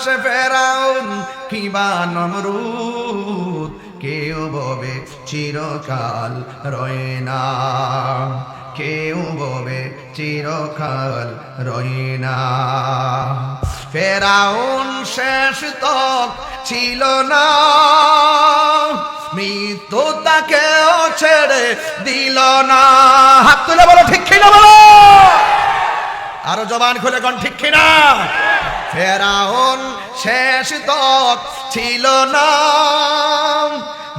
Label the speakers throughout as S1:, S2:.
S1: সে ফেরাউন কিবা নমরুদ, কেউ ববে চিরকাল রয় না, কেউ ববে চিরকাল রয় না। ফেরাউন শেষ তক ছিল না, মৃত্যু তাকেও ছেড়ে দিল না। হাত তুলে বলো ঠিক কিনা বলো, আরো জবান খুলে কোন ঠিক কিনা। ফেরাউন শেষ তক ছিল না,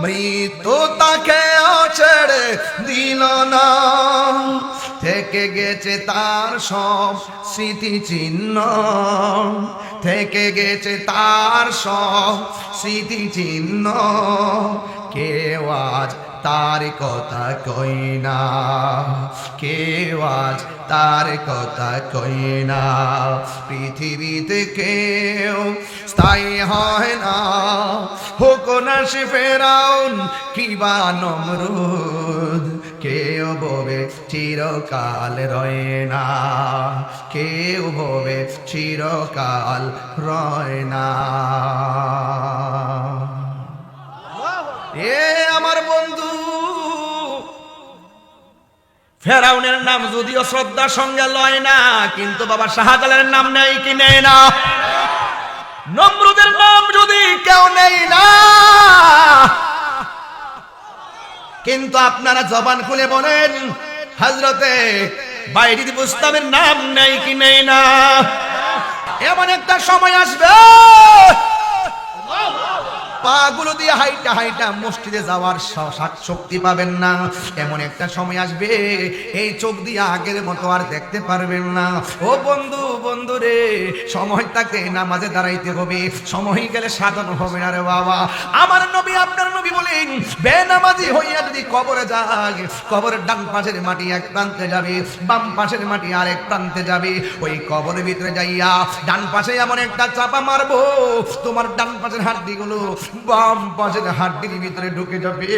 S1: মৃত্যু তাকেও ছেড়ে দিল না। থেকে গেছে তার সব স্মৃতি চিহ্ন, থেকে গেছে তার সব স্মৃতি চিহ্ন। কেউ আজ তার কথা কই না, কেউ আজ তার কথা কই না। পৃথিবীতে কেউ স্থায়ী হয় না, হোক না সে ফেরাউন কিবা নমরুদ, কেউ ববে চিরকাল রয় না, কেউ ববে চিরকাল রয় না। এ আমার বন্ধু, ফেরাউনের নাম যদিও শ্রদ্ধার সঙ্গে লয় না, কিন্তু বাবা শাহজালালের নাম নেই কি নেই না? নমরুদের নাম যদি কেউ নেই না, কিন্তু আপনারা জবান খুলে বলেন হযরতে বাইজিদ বুস্তামের নাম নেই কি নেই না? এমন একটা সময় আসবে পাগুলো দিয়ে হাইটা হাইটা মসজিদে যাওয়ার শক্তি পাবেন না। এমন একটা সময় আসবে এই চোখ দিয়ে আগের মতো আর দেখতে পারবেন না। ও বন্ধু, বন্ধু রে, সময় থাকতে নামাজে দাঁড়াইতে হবে, সময় গেলে সাধন হবে না রে বাবা। আমার নবী আপনার নবী বলেন, বেনামাজি হইয়া যদি কবরে যায়, কবরের ডান পাশের মাটি এক প্রান্তে যাবে, বাম পাশের মাটি আরেক প্রান্তে যাবে। ওই কবরের ভিতরে যাইয়া ডান পাশে এমন একটা চাপা মারবো, তোমার ডান পাশের হাড্ডিগুলো বাম পাশের হাড্ডির ভিতরে ঢুকে যাবে,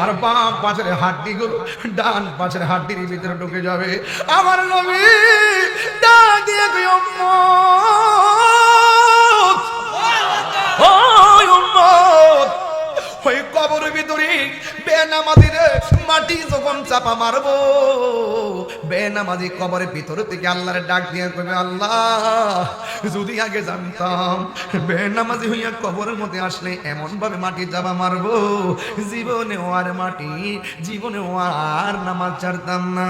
S1: আর বাম পাশের হাড্ডিগুলো ডান পাশের হাড্ডির ভিতরে ঢুকে যাবে। আমার নবী ডাক দিয়ে কই, উম্মত, ও উম্মত, ওই কবরের ভিতরে বেনামাজিরে মাটি যখন চাপা মারবো, বেনামাজি কবরের ভিতর থেকে আল্লাহর ডাক দিয়ে কইবে, আল্লাহ যদি আগে জানতাম বেনামাজি হইয়া কবরের মধ্যে আসলে এমন ভাবে মাটি চাপা মারবো, জীবনে আর মাটি, জীবনে আর নামাজ ছাড়তাম না।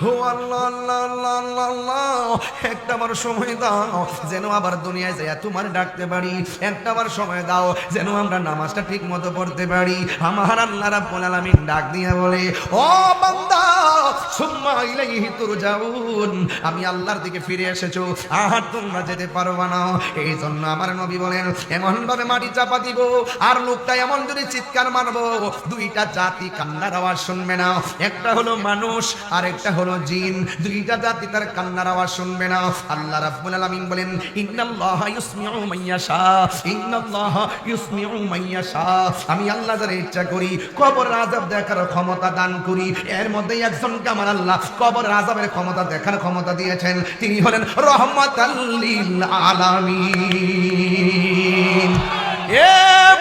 S1: ও আল্লাহ আল্লাহ আল্লাহ আল্লাহ আল্লাহ, একটা বার সময় দাও যেন আবার দুনিয়ায় যায় তোমার ডাকতে পারি, একটা বার সময় দাও যেন আমরা নামাজটা ঠিক মতো পড়তে পারি। আমার আল্লাহ রাব্বুল আলামিন ডাক দিয়ে বলে, ও বান্দা সুম্মা ইলাইহি তুরজাউন, আমি আল্লাহর দিকে ফিরে এসেছো, আর তোমরা যেতে পারবে না। এই জন্য আমার নবী বলেন, এমন ভাবে মাটি চাপা দিব আর লোকটা এমন যদি চিৎকার মারবো, দুইটা জাতি কান্নার আওয়াজ শুনবে না। একটা হলো মানুষ আর একটা হলো জিন, দুইটা জাতি তার কান্নার আওয়াজ শুনবে না। আল্লাহ রাব্বুল আলামিন বলেন, ইন্নাল্লাহা ইউসমিউ মাইয়াশা, ইন্নাল্লাহা ইউসমিউ মাইয়াশা, আমি আল্লাহ যারা ইচ্ছা করি কবর আযাব দেখার ক্ষমতা দান করি। এর মধ্যে একজনকে আমার আল্লাহ কবর আযাবের ক্ষমতা দেখার ক্ষমতা দিয়েছেন, তিনি হলেন রাহমাতাল লিল আলামিন। এ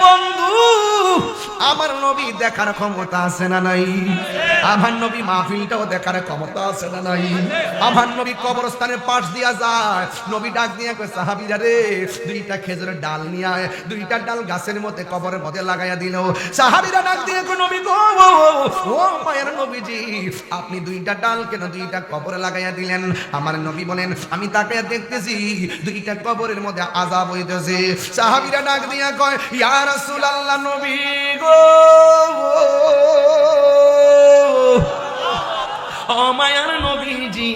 S1: বন্ধু, আমার নবী দেখার ক্ষমতা আছে না নাই? আমার নবী মাহফিলটাও দেখার ক্ষমতা আছে না নাই? আমার নবী কবরস্থানের পাশ দিয়া যায়, নবী ডাক দিয়ে কয়, সাহাবীরা রে, দুইটা খেজুরের ডাল নিয়ে আয়। দুইটা ডাল গাছের মধ্যে কবরের মধ্যে লাগাইয়া দিল। সাহাবীরা ডাক দিয়ে কয়, নবী গো, ও মায়ের নবীজি, আপনি দুইটা ডাল কেন দুইটা কবরে লাগাইয়া দিলেন? আমার নবী বলেন, আমি তাকে দেখতেছি দুইটা কবরের মধ্যে আযাব হইতেছে। সাহাবীরা ডাক দিয়া কয়, ইয়া রাসূলুল্লাহ, নবী গো, ও মায়ার নবীজি,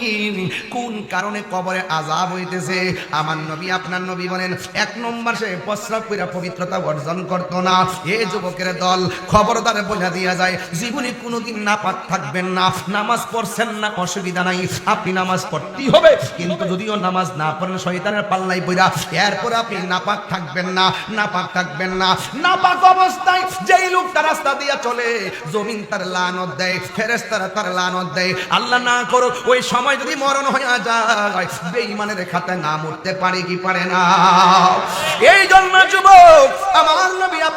S1: কোন কারণে কবরে আযাব হইতেছে? আমার নবী আপনার নবী বলেন, এক নম্বর সে প্রস্রাব কইরা পবিত্রতা অর্জন করতো না। এই যুবকের দল খবরদার বলে দিয়া যায়, জীবনে কোনোদিন নাপাক থাকবেন না। নামাজ পড়ছেন না, অসুবিধা নাই, আপনি নামাজ পড়তেই হবে, কিন্তু যদিও নামাজ না পড়েন শয়তানের পাল্লাই পড়া, এরপর আপনি নাপাক থাকবেন না, নাপাক থাকবেন না। নাপাক অবস্থায় যেই লোকটা রাস্তা দিয়া চলে, জমিন তার লানত দেয়, ফেরেশতারা তার লানত দেয়। আল্লাহ না করুক ওই সময় যদি মরণ হয়ে যায়, বেঈমানের খাতায় নাম উঠতে পারে কি পারে না? এই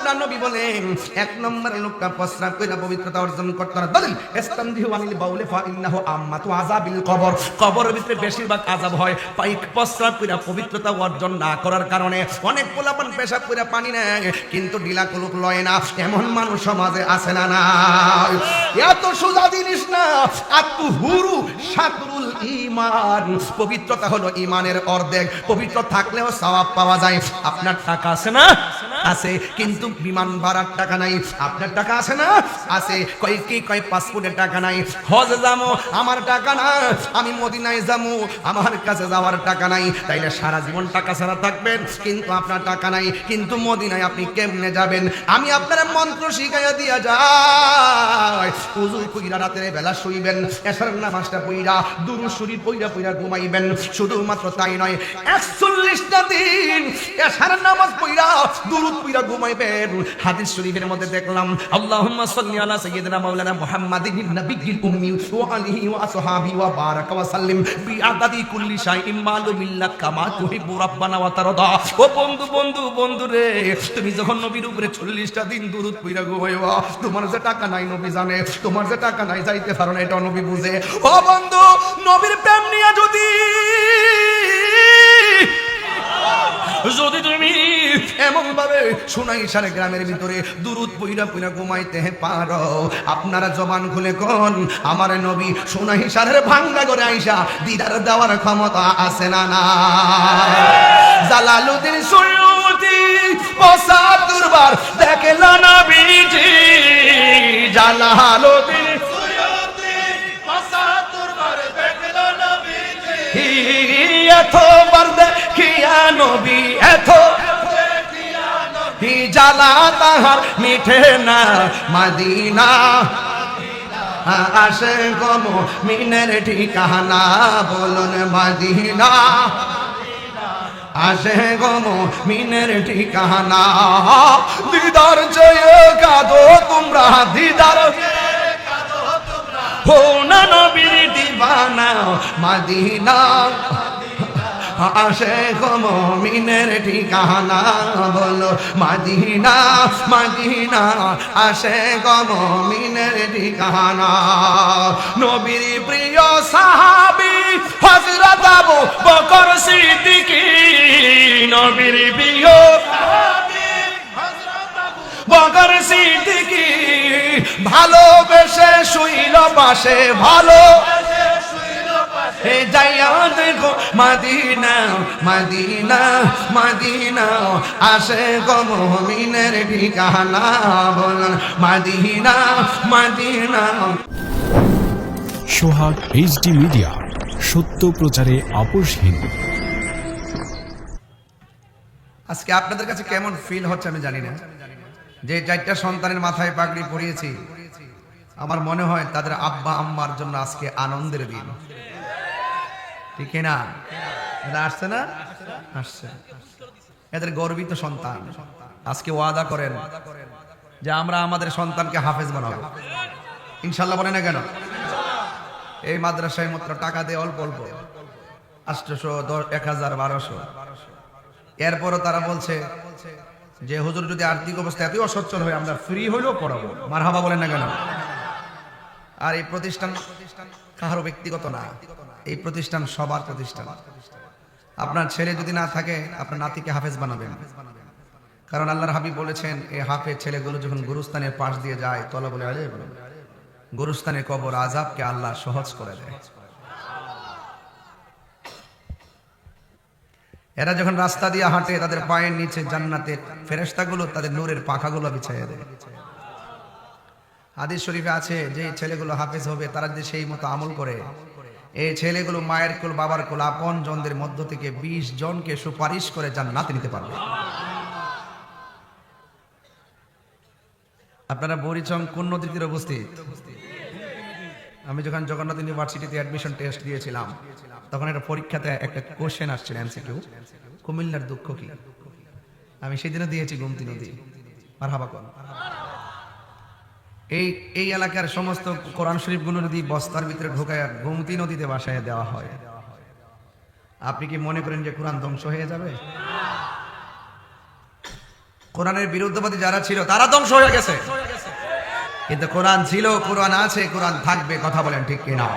S1: আপনার নবী বলেন এক নম্বরে লোকটা প্রস্রাব কইরা পবিত্রতা অর্জন করতে না। দলিল ইস্তানদিহু আনিল বাউলি ফা ইন্নাহু আম্মাতু আযাবিল কবর। কবরের ভিতরে বেশিরভাগ আযাব হয় পাইক প্রস্রাব কইরা পবিত্রতা অর্জন না করার কারণে। অনেক পোলাপান পেশাব কইরা পানি নেয় কিন্তু ঢিলা কুলুক লয় না, এমন মানুষ সমাজে আছে না? না, এত সোজা জিনিস না। আত্মহুরু শাতরুল ঈমান, পবিত্রতা হলো ঈমানের অর্ধেক। পবিত্র থাকলেও সওয়াব পাওয়া যায়। আপনার টাকা আছে না? আছে, কিন্তু বিমান ভাড়ার টাকা নাই। আপনার টাকা আছে না? আছে। কয় পাসপোর্টের টাকা নাই। হজে যাবো, আমার টাকা না। আমি মদিনায় যাবো, আমার কাছে যাওয়ার টাকা নাই। তাইলে সারা জীবন টাকা ছাড়া থাকবেন, কিন্তু আপনার টাকা নাই। কিন্তু মদিনায় আপনি কেমনে যাবেন? আমি আপনার মন্ত্র শিখাইয়া দিয়া যাই। উযু কইরা রাতের বেলা শুইবেন, এশার নামাজটা পড়া দুরূদ শরীফ পড়া ঘুমাইবেন। শুধুমাত্র তাই নয়, 41টা দিন এশার নামাজ পড়া দুরূদ পড়া ঘুমাইবেন। হাদিস শরীফের মধ্যে দেখলাম আল্লাহুম্মা সাল্লি আলা সাইয়্যিদিনা মাওলানা মুহাম্মাদিন নাবিয়্যিল উম্মি ওয়া আলিহি ওয়া আসহাবিহি ওয়া বারাকা ওয়া সাল্লিম বিআদাদি কুল্লি শাইইন মালুমিন লাক কামা তুহিব্বু রাব্বানা ওয়া তারদা। ও বন্ধু রে, তুমি যখন নবীর উপরে 40টা দিন দুরূদ পড়া ঘুমাইবা, তোমার যে টাকা নাই নবী জানে, তোমার যে টাকা নাই যাইতে পারো না, এটা নবী বুঝে। ও বন্ধু, নবীর প্রেম নিয়ে যদি তুমি এমন ভাবে সোনাইশার গ্রামের ভিতরে দুরূদ পইরা ঘুমাইতে পারো, আপনারা জবান খুলে কোন আমার নবী সোনাইশারের ভাঙ্গা করে আইসা দিদার দেওয়ার ক্ষমতা আছে না? না। জালালউদ্দিন সুয়ুতি ৭৫ বার দেখলো নবীজি। জালালউদ্দিন সুয়ুতি ৭৫ বার দেখলো নবীজি। এতবার দেখিয়া নবী এত জ্বালা তাহার মিঠে না মদিনা। আসে গম মিনের ঠিকানা বলুন মদিনা। আসে গম মিনের ঠিকানা। দিদার চেয়ে কাঁদো তোমরা, দিদার হো না নবীর দিবানা মদিনা। আসে গো মুমিনের ঠিকানা বলো মদিনা। আসে গো মুমিনের ঠিকানা। নবীর প্রিয় সাহাবী হযরত আবু বকর সিদ্দিক। নবীর প্রিয় সাহাবী হযরত আবু বকর সিদ্দিক। ভালোবেসে শুইল পাশে, ভালো যাইয়া দেখো মদিনা। আসে গো মুমিনের ঠিকানা বলুন মদিনা।
S2: সোহাগ এইচডি মিডিয়া, সত্য প্রচারে আপোষহীন।
S1: আজকে আপনাদের কাছে কেমন ফিল হচ্ছে আমি জানি না, যে 4টা সন্তানের মাথায় পাগড়ি পরিয়েছি, আমার মনে হয় তাদের আব্বা আম্মার জন্য আজকে আনন্দের দিন, ঠিক না? এরা আসছে না? আসছে। এদের গর্বিত সন্তান। আজকে ওয়াদা করেন যে আমরা আমাদের সন্তানকে হাফেজ বানাবো, ইনশাল্লাহ। বলে না কেন? এই মাদ্রাসায় মাত্র টাকা দেয় অল্প 800, 1000, 1200। এরপরও তারা বলছে যে হুজুর যদি আর্থিক অবস্থা এতই অসচ্ছল হয় আমরা ফ্রি হইলেও পড়াবো। মারহাবা বলেন না কেন? আর এই প্রতিষ্ঠান কারো ব্যক্তিগত না, এই প্রতিষ্ঠান সবার প্রতিষ্ঠান। আপনার ছেলে যদি না থাকে আপনার নাতিকে হাফেজ বানাবেন, কারণ আল্লাহর হাবিব বলেছেন এই হাফেজ ছেলেগুলো যখন গুরুস্থানের পাশ দিয়ে যায়, তলাবুল ইলম, গুরুস্থানের কবর আযাবকে আল্লাহ সহজ করে দেয়। এরা যখন রাস্তা দিয়ে হাঁটে তাদের পায়ের নিচে জান্নাতের ফেরেশতাগুলো তাদের নূরের পাখাগুলো বিছাইয়ে দেয়। হাদিস শরীফে আছে যে ছেলেগুলো হাফেজ হবে তারা যদি সেই মতো আমল করে, এই ছেলেগুলো মায়ের কোল বাবার কোল আপন জনদের মধ্য থেকে 20 জনকে সুপারিশ করে জান্নাতে নিতে পারবে। আপনারা বরিচং কোন নদীতে উপস্থিত? আমি যখন জগন্নাথ ইউনিভার্সিটিতে অ্যাডমিশন টেস্ট দিয়েছিলাম তখন একটা পরীক্ষাতে একটা কোশ্চেন আসছিল এমসিকিউ, কুমিল্লার দুঃখ কি? আমি সেদিনও দিয়েছি গোমতী নদী। মারহাবা কোন? এই এলাকার সমস্ত কোরআন শরীফগুলো যদি বস্তার ভিতরে ঢোকায় গোমতী নদীতে ভাসায় দেওয়া হয়, আপনি কি মনে করেন যে কোরআন ধ্বংস হয়ে যাবে? কোরআনের বিরুদ্ধবাদী যারা ছিল তারা ধ্বংস হয়ে গেছে, কিন্তু কোরআন ছিল, কোরআন আছে, কোরআন থাকবে। কথা বলেন ঠিক কিনা?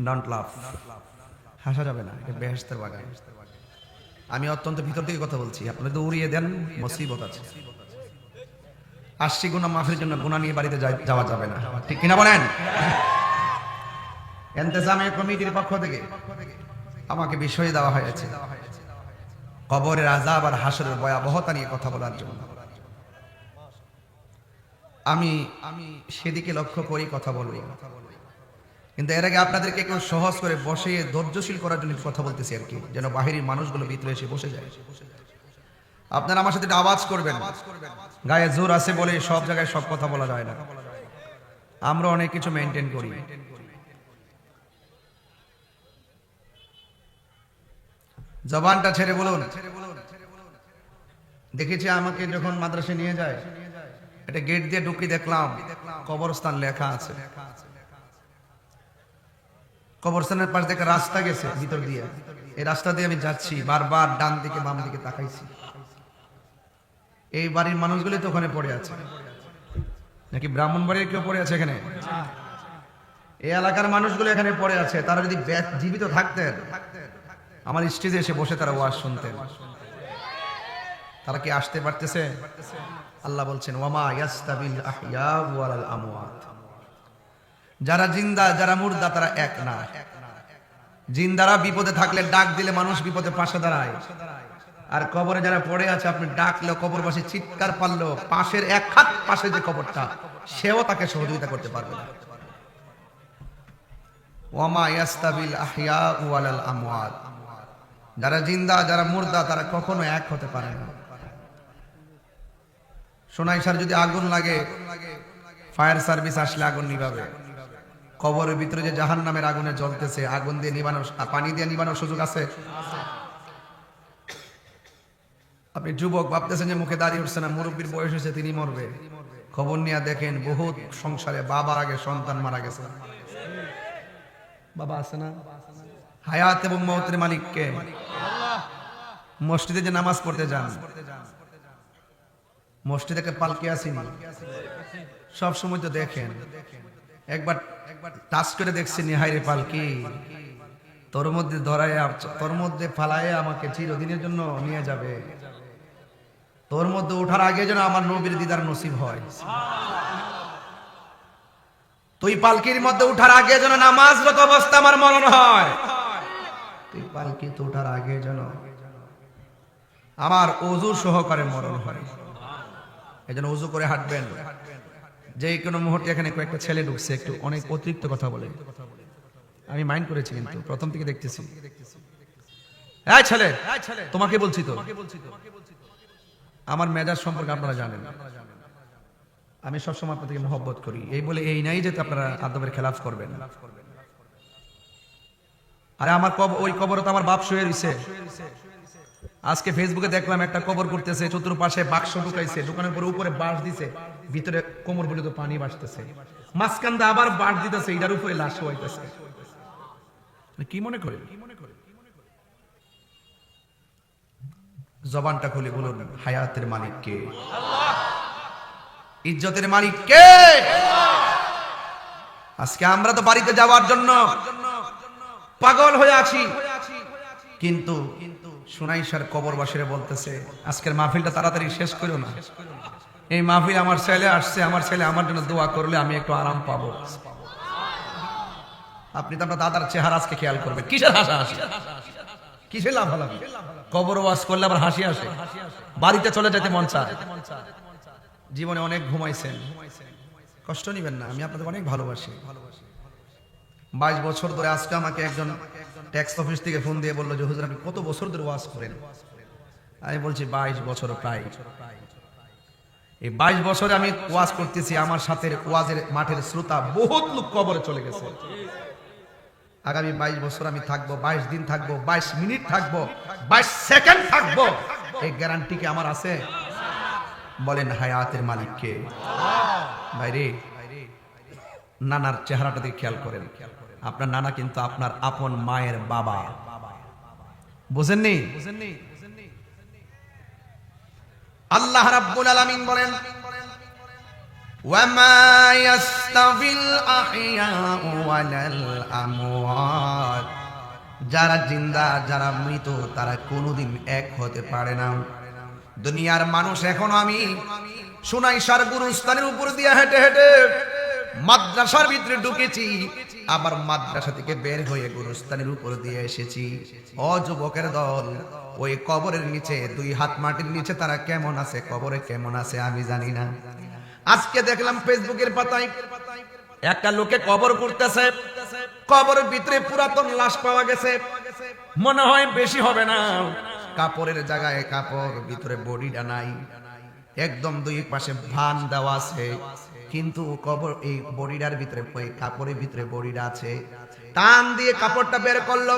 S1: ডোন্ট লাফ, হাসা যাবে না, এটা বেহেশতের বাগান। আমি অত্যন্ত ভিতর থেকে কথা বলছি, আপনারা তো উড়িয়ে দেন, মুসিবত আছে। 80 গুনাহ মাফের জন্য গুনাহ নিয়ে বাড়িতে যাওয়া যাবে না, ঠিক কিনা বলেন? ইন্তেজামে কমিটির পক্ষ থেকে আমাকে বিষয় দেওয়া হয়েছে কবরের আযাব আর হাসরের ভয়াবহতা নিয়ে কথা বলার জন্য। আমি সেদিকে লক্ষ্য করি কথা বলবো, কিন্তু এর আগে আপনাদেরকে কেউ সহজ করে বসে ধৈর্যশীল করার জন্য কথা বলতেছি আর কি, যেন বাহিনী মানুষগুলো ভিতরে এসে বসে যায়। আপনারা আমার সাথে আওয়াজ করবেন, গায়ে জোর আছে বলে সব জায়গায় সব কথা বলা যায় না, আমরা অনেক কিছু মেনটেন করি। জবানটা ছেড়ে বলুন। দেখেছি আমাকে যখন মাদ্রাসায় নিয়ে যায়, এটা গেট দিয়ে ঢুকি, দেখলাম কবরস্থান লেখা আছে। কবরস্থানের পাশ থেকে রাস্তা গেছে ভিতর দিয়ে, এই রাস্তা দিয়ে আমি যাচ্ছি, বারবার ডান দিকে বাম দিকে তাকাইছি। এই বাড়ির মানুষগুলি তো ওখানে পড়ে আছে, নাকি ব্রাহ্মণবাড়ির কেউ পড়ে আছে এখানে? এই এলাকার মানুষগুলো এখানে পড়ে আছে। তারা যদি জীবিত থাকতেন, আমার স্টেজে এসে বসে তারা ওয়াজ শুনতেন। তারা কি আসতে পারতেছে? আল্লাহ বলছেন ওয়ামা ইয়াস্তাবিল আহইয়া ওয়াল আমওয়াত, যারা জিন্দা যারা মুর্দা তারা এক না। জিন্দারা বিপদে থাকলে ডাক দিলে মানুষ বিপদে পাশে দাঁড়ায়, আর কবরে যারা পড়ে আছে আপনি ডাকলেও কবরবাসী চিৎকার পারলো, পাশের এক হাত পাশে যে কবরটা, সেও তাকে সহযোগিতা করতে পারবে না। ওয়ামা ইয়াস্তাবিল আহইয়া ওয়াল আমওয়াত, যারা জিন্দা যারা মুর্দা তারা কখনো এক হতে পারে না। সোনাইশার যদি আগুন লাগে, ফায়ার সার্ভিস আসলে আগুন নিভাবে। কবরের ভিতরে যে জাহান্নামের আগুনে জ্বলতেছে, আগুন দিয়ে নিবানোর, পানি দিয়ে নিবানোর সুযোগ আছে? আপনি যুবক ভাবতেছেন যে মুখে দাঁড়িয়ে উঠছে না, মুরব্বীর বয়স হয়েছে, তিনি মরবে। খবর নিয়ে দেখেন বহুত সংসারে বাবার আগে সন্তান মারা গেছে। বাবা আছে না? হায়াত এবং মওতের মালিক কে? মসজিদে যে নামাজ পড়তে যান, মসজিদে পালকি আসেনি? সব সময় তো দেখেন, একবার টাচ করে দেখছেন, হায় রে পালকি, তোর মধ্যে ধরায়, তোর মধ্যে ফালায় আমাকে চিরদিনের জন্য নিয়ে যাবে। তোর মধ্যে ওঠার আগে যেন আমার নবীর দিদার নসিব হয়। তুই পালকির মধ্যে উঠার আগে যেন নামাজরত অবস্থা আমার মরণ হয়। তুই পালকিতে ওঠার আগে যেন আমার ওযু সহকারে মরণ হয়। এজন্য ওযু করে হাঁটবেন। যে কোনো মুহূর্তে এখানে কয়েকটা ছেলে ঢুকছে, একটু অনেক অতিরিক্ত কথা বলে, আমি মাইন্ড করেছি, কিন্তু প্রথম থেকে দেখতেছি। এই ছেলে, তোমাকে বলছি তো, আমার মেজাজ সম্পর্কে আপনারা জানেন, আমি সবসময় আপনাদেরকে মহব্বত করি। এই বলে এই নাই যে আপনারা আদবের খেলাফ করবেন। আরে আমার ওই কবরে তো আমার বাপ শুয়ে রইছে। আজকে ফেসবুকে দেখলাম একটা কবর করতেছে, চতুর্পাশে বাক্স ঢুকাইছে, ঢুকানোর পরে উপরে বাঁশ দিছে, ভিতরে কোমর পর্যন্ত পানি ভাসতেছে, মাঝখান দিয়ে আবার বাঁশ দিতেছে, এটার উপরে লাশ হইতেছে। কি মনে করে? জবানটা খুলে বলুন, হায়াতের মালিক কে? আল্লাহ। ইজ্জতের মালিক কে? আজকে আমরা তো বাড়িতে যাওয়ার জন্য পাগল হয়ে আছি, কিন্তু সুনাইশার কবরবাসীরা বলতেছে আজকের মাহফিলটা তাড়াতাড়ি শেষ করো না। এই মাহফিল আমার ছেলে আসছে, আমার ছেলে আমার জন্য দোয়া করলে আমি একটু আরাম পাবো। আপনি তো আপনার দাদার চেহারা আজকে খেয়াল করবেন। কিসের হাসা হাসি, কিসের লাফালাফি? কবর ওয়াজ করলে আবার হাসি আসে, বাড়িতে চলে যেতে মন চায়। জীবনে অনেক ঘুমাইছেন, কষ্ট নিবেন না, আমি আপনাদের অনেক ভালোবাসি। 22 বছর ধরে আজকে আমাকে একজন ট্যাক্স অফিস থেকে ফোন দিয়ে বললো যে হুজুর আপনি কত বছর ধরে ওয়াজ করেন? আমি বলছি 22 বছর প্রায়। এই 22 বছরে আমি ওয়াজ করতেছি, আমার সাথে ওয়াজের মাঠের শ্রোতা বহুত লোক কবরে চলে গেছে। আগামী 22 বছর আমি থাকবো, 22 দিন থাকবো, 22 মিনিট থাকবো, 22 সেকেন্ড থাকবো, এই গ্যারান্টি কি আমার আছে? বলেন হায়াতের মালিক কে? ভাইরে, নানার চেহারাটা দিকে খেয়াল করেন। আপনার নানা কিন্তু আপনার আপন মায়ের বাবা, বুঝেননি? আল্লাহ রাব্বুল আলামিন বলেন ওয়ামা ইয়াস্তাবিল আহইয়াউ ওয়ালাল আমওয়াত, যারা জিন্দা যারা মৃত তারা কোনোদিন এক হতে পারে না। দুনিয়ার মানুষ এখনো আমি সুনাইশার গুরুস্থানের উপর দিয়ে হেঁটে হেঁটে মাদ্রাসার ভিতরে ঢুকেছি, আবার মাদ্রাসা থেকে বের হয়ে গুরুস্থানের উপর দিয়ে এসেছি। ও যুবকের দল, ওই কবরের নিচে 2 হাত মাটির নিচে তারা কেমন আছে, কবরে কেমন আছে আমি জানি না। আজকে দেখলাম ফেসবুকের পাতায় একটা লোকে কবর করতেছে, কবরের ভিতরে পুরাতন লাশ পাওয়া গেছে, মনে হয় বেশি হবে না, কাপড়ের জায়গায় কাপড়, ভিতরে বডিটা নাই, একদম 2 পাশে ভান দেওয়া আছে, কিন্তু কবর এই বডিটার ভিতরে, কাপড়ের ভিতরে বডিটা আছে। টান দিয়ে কাপড়টা বের করলো,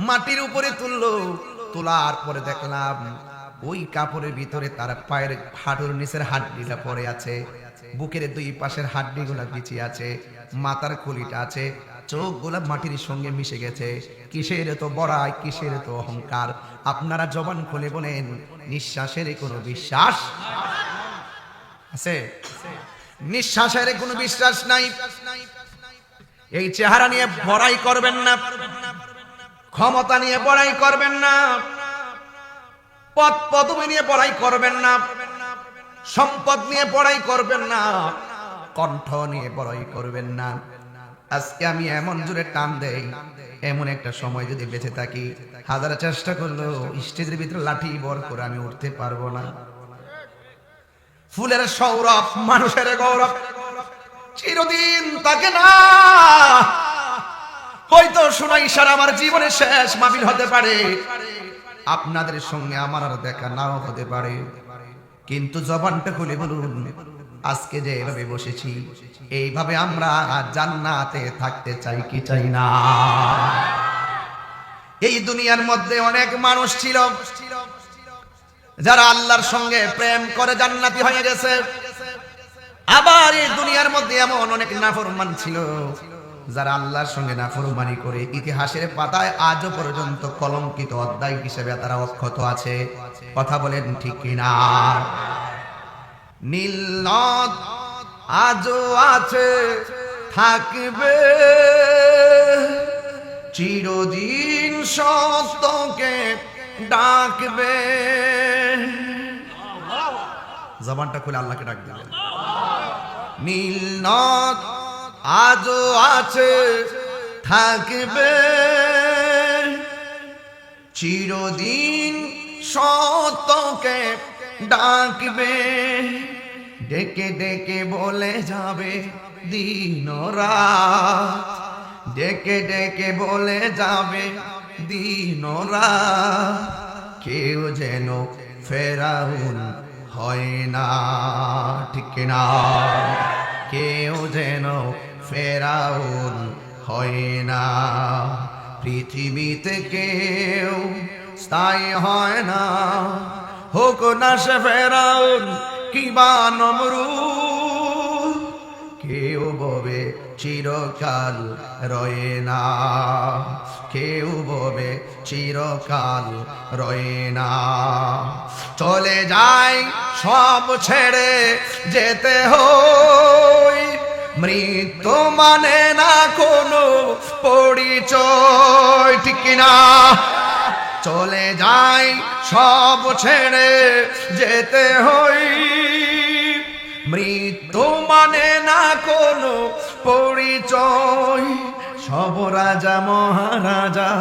S1: মাটির উপরে তুললো, তোলার পরে দেখলাম ওই কাপড়ের ভিতরে তার পায়ের হাঁটুর নিচের হাড্ডিটা পড়ে আছে, বুকের 2 পাশের হাড্ডিগুলা বিছিয়ে আছে, মাথার খুলিটা আছে, চোখগুলা মাটির সঙ্গে মিশে গেছে। কিসের তো বড়াই, কিসের তো অহংকার! আপনারা জবান খুলে বলেন, নিঃশ্বাসের কোনো বিশ্বাস আছে? নিঃশ্বাসের কোনো বিশ্বাস নাই। এই চেহারা নিয়ে বড়াই করবেন না, ক্ষমতা নিয়ে বড়াই করবেন না, পদ পদবি নিয়ে বড়াই করবেন না, সম্পদ নিয়ে বড়াই করবেন না, কণ্ঠ নিয়ে বড়াই করবেন না। আজকে আমি এমন জোরে টান দেই, এমন একটা সময় যদি বেঁচে থাকি, হাজার চেষ্টা করলেও স্টেজের ভিতরে লাঠি বর করে আমি উঠতে পারবো না। ফুলের সৌরভ, মানুষের গৌরব চিরদিন থাকে না। হয়তো সুনাইশার আমার জীবনের শেষ মাহফিল হতে পারে, আপনাদের সঙ্গে আমার আর দেখা নাও হতে পারে, কিন্তু জবানটা খুলে বলুন, আজকে যে এভাবে বসেছি, এইভাবে আমরা জান্নাতে থাকতে চাই কি চাই না? এই দুনিয়ার মধ্যে অনেক মানুষ ছিল যারা আল্লাহর সঙ্গে প্রেম করে জান্নাতি হয়ে গেছে, আবার এই দুনিয়ার মধ্যে এমন অনেক নাফরমান ছিল যারা আল্লাহর সঙ্গে নাফরমানি করে ইতিহাসের পাতায় আজও পর্যন্ত কলঙ্কিত অধ্যায় হিসেবে তারা অক্ষত আছে। কথা বলেন ঠিক কিনা? নীল নদ আজও আছে, থাকবে চিরদিন, সত্যকে ডাকবে। জবানটা খুলে আল্লাহকে ডাক দিবেন। নীল নদ আজও আছে, থাকবে চিরদিন, সত্যকে ডাকবে। ডেকে ডেকে বলে যাবে দিন রাত, ডেকে ডেকে বলে যাবে দিন রাত, কেউ যেন ফেরাউন হয় না, ঠিক না? কেউ যেন ফেরাউন হয় না। পৃথিবীতে কেউ স্থায়ী হয় না, হোক না সে ফেরাউন কিবা নমরুদ, কেউ ববে চিরকাল রয়ে না, কেউ ববে চিরকাল রয়ে না। চলে যায় সব ছেড়ে যেতে হয়, মৃত্যু মানে না কোনো পরিচয়, ঠিক কিনা? চলে যায় সব ছেড়ে যেতে হয়, মৃত্যু মানে না কোনো পরিচয়। সব রাজা মহারাজা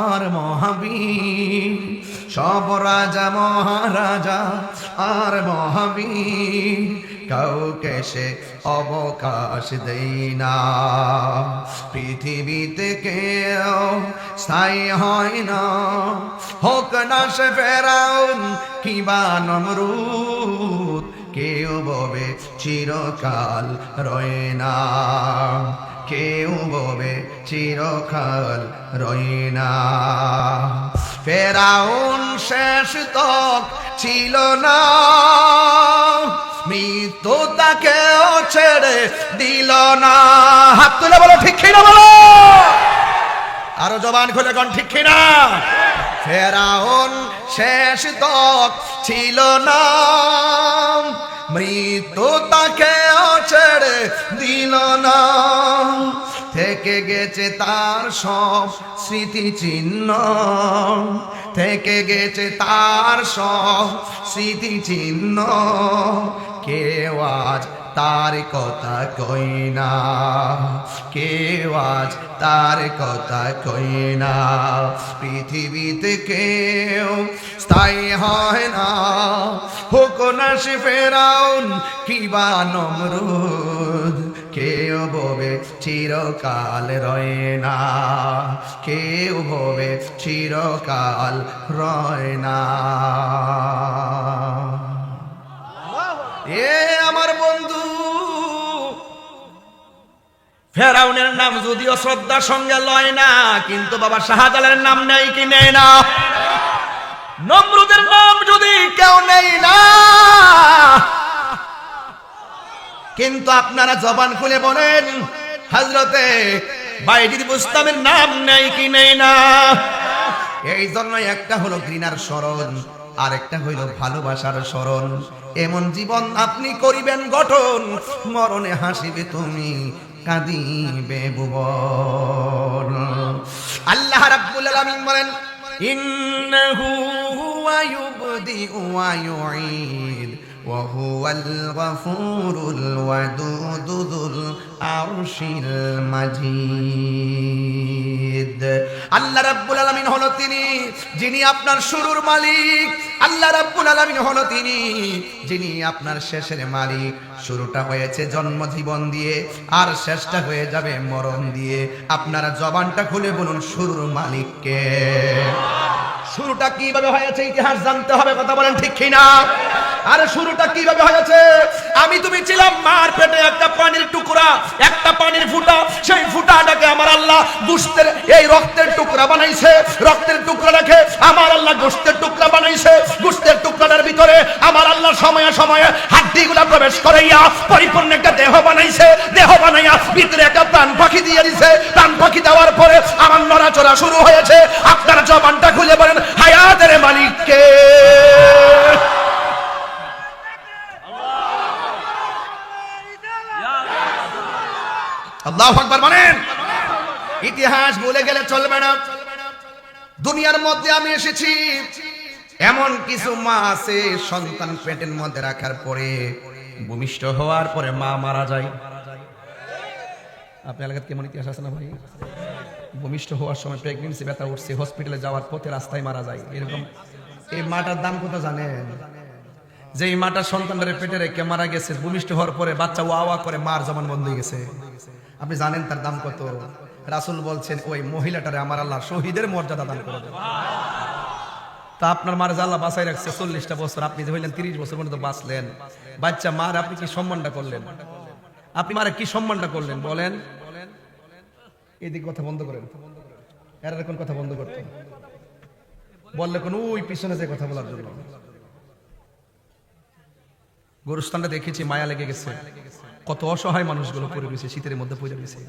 S1: আর মহাবীর, সব রাজা মহারাজা আর মহাবীর, কাউকে সে অবকাশ দেই না। পৃথিবীতে কেউ স্থায়ী হয় না, হোক না সে ফেরাউন কিবা নমরুদ, কেউ ববে চিরকাল রয়ে না, কেউ ববে চিরকাল রয়ে না। ফেরাউন শেষ তক ছিল না, মৃত্যু তাকেও ছেড়ে দিল না। হাত তুলে বলো ঠিক কিনা বলো, আরো জবান খুলে কোন ঠিক কিনা। ফেরাউন শেষ তক ছিল না, মৃত্যু তাকেও ছেড়ে দিল না। থেকে গেছে তার সব স্মৃতি চিহ্ন, থেকে গেছে তার সব স্মৃতি চিহ্ন। কেউ আজ তার কথা কই না, কেউ আজ তার কথা কই না। পৃথিবীতে কেউ স্থায়ী হয় না, হোক না সে ফেরাউন কিবা নমরুদ। কেউ ভবে চিরকাল রয় না, কেউ ভবে চিরকাল রয় না। এ আমার বন্ধু, ফেরাউনের নাম যদিও শ্রদ্ধার সঙ্গে লয় না, কিন্তু বাবা শাহজালালের নাম নেই কি নেই না? নমরুদের নাম যদি কেউ নেই না, কিন্তু আপনারা জবান খুলে বলেন হযরতে বাইজিদ বুস্তামের নাম নেই কি নেই না? এই জন্য একটা হলো ঘৃণার স্মরণ, আরেকটা হইল ভালোবাসার স্মরণ। এমন জীবন আপনি করিবেন গঠন, মরণে হাসিবে তুমি কাঁদিবে ভুবন। আল্লাহ রাব্বুল আলামিন বলেন ইন্নাহু হুয়া ইউবদিউ ওয়া ইউঈদ ওয়া হুয়াল গফুরুল ওয়াদুদুল আরশিল মাজিদ। আল্লাহ রাব্বুল আলামিন হলো তিনি যিনি আপনার শুরুর মালিক, আল্লাহ রাব্বুল আলামিন হলো তিনি যিনি আপনার শেষের মালিক। শুরুটা হয়েছে জন্ম জীবন দিয়ে, আর শেষটা হয়ে যাবে মরণ দিয়ে। আপনারা জবানটা খুলে বলুন শুরুর মালিককে। শুরুটা কিভাবে হয়েছে ইতিহাস জানতে হবে, কথা বলেন ঠিক কিনা? আরে শুরুটা কিভাবে হয়েছে? আমি তুমি ছিলাম মার পেটে একটা পানির টুকরা, একটা পানির ফুটা। সেই ফুটাটাকে আমার আল্লাহ গোশতের এই রক্তের টুকরা বানাইছে, রক্তের টুকরা রেখে আমার আল্লাহ গোশতের টুকরা বানাইছে। গোশতের টুকরাটার ভিতরে আমার আল্লাহ সময়ে সময়ে হাড্ডিগুলা প্রবেশ করাইয়া পরিপূর্ণ একটা দেহ বানাইছে। দেহ বানাইয়া ভিতরে একটা প্রাণ পাখি দিয়ে দিছে। প্রাণ পাখি দেওয়ার পরে আমার নড়াচড়া শুরু হয়েছে। আপনারা জবানটা খুলে বলেন হায়াতের মালিককে। আল্লাহু আকবার বলেন। ইতিহাস ভুলে গেলে চলবে না। দুনিয়ার মধ্যে আমি এসেছি, এমন কিছু মা আছে সন্তান পেটের মধ্যে রাখার পরে ভূমিষ্ঠ হওয়ার পরে মা মারা যায়। আপনার এলাকায় কেমন ইতিহাস আছে না ভাই? ভূমিষ্ঠ হওয়ার সময় প্রেগন্যান্সি ব্যথা উঠছে, হসপিটালে যাওয়ার পথে রাস্তায় মারা যায়। এরকম এই মাটার দাম কত জানেন? যে এই মাটার সন্তানের পেটে রেখে মারা গেছে, ভূমিষ্ঠ হওয়ার পরে বাচ্চা ওয়া ওয়া করে মার জবান বন্ধ হয়ে গেছে। আপনি জানেন তার দাম কত? রাসূল বলছেন ওই মহিলাটারে আমার আল্লাহ শহীদের মর্যাদা দান করে দেবে। তা আপনার মার আল্লাহ বাঁচাই রাখছে 40টা বছর, আপনি যে হইলেন 30 বছর পর্যন্ত বাঁচলেন। বাচ্চা মার আপনি কি সম্মানটা করলেন? আপনি মারে কি সম্মানটা করলেন বলেন? এদিকে কথা বন্ধ করেন, এর কোন কথা বন্ধ করতে বললে কোন ওই পিছনে যে কথা বলার জন্য। গোরস্থানটা দেখেছি, মায়া লেগে গেছে। কত অসহায় মানুষগুলো পড়ে রয়েছে, শীতের মধ্যে পড়ে রয়েছে।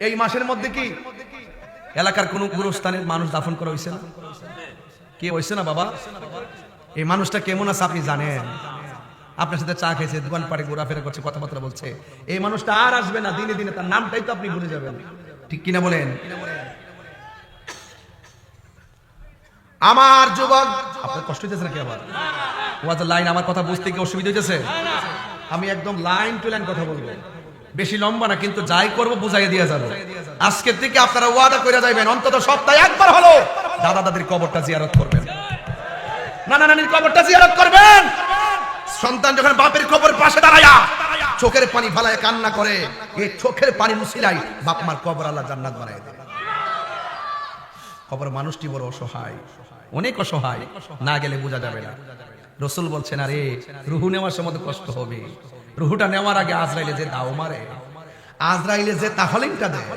S1: এই মাসের মধ্যে কি এলাকার কোন গোরস্থানের মানুষ দাফন করা হয়েছে না? কে হয়েছে না বাবা? এই মানুষটা কেমন আছে আপনি জানেন? আপনার সাথে চা খেয়েছে, দোকান পাড়ে ঘোরাফেরা করছে, কথাবার্তা বলছে। এই মানুষটা আর আসবে না, দিনে দিনে তার নামটাই তো আপনি ভুলে যাবেন। ঠিক কিনা বলেন? আমার যুবক, আপনার কষ্ট হইতেছে নাকি? আবার ওয়াজের লাইন আমার কথা বুঝতে কি অসুবিধা হইতেছে? আমি একদম লাইন টু লাইন কথা বলবো, বেশি লম্বা না, কিন্তু যাই করবো বুঝাই দিয়ে যাবো। আজকের থেকে আপনারা ওয়াদা করে যাবেন অন্তত সপ্তাহে একবার হলো দাদা দাদির কবরটা জিয়ারত করবেন, নানা নানির কবরটা জিয়ারত করবেন। সন্তান যখন বাপের কবর পাশে দাঁড়ায়া চোখের পানি ফালায় কান্না করে, এই চোখের পানি মুছিলাই বাপ মার কবর আল্লাহ জান্নাত বানায় দেয়। কবর মানুষটি বড় অসহায়, অনেক অসহায়, না গেলে বোঝা যাবে না। রাসূল বলছেন আরে রুহু নেওয়ার সময় কষ্ট হবে, রুহুটা নেওয়ার আগে আজরাইলে যে দাও মারে, আজরাইলে যে তাহলিমটা দেয়।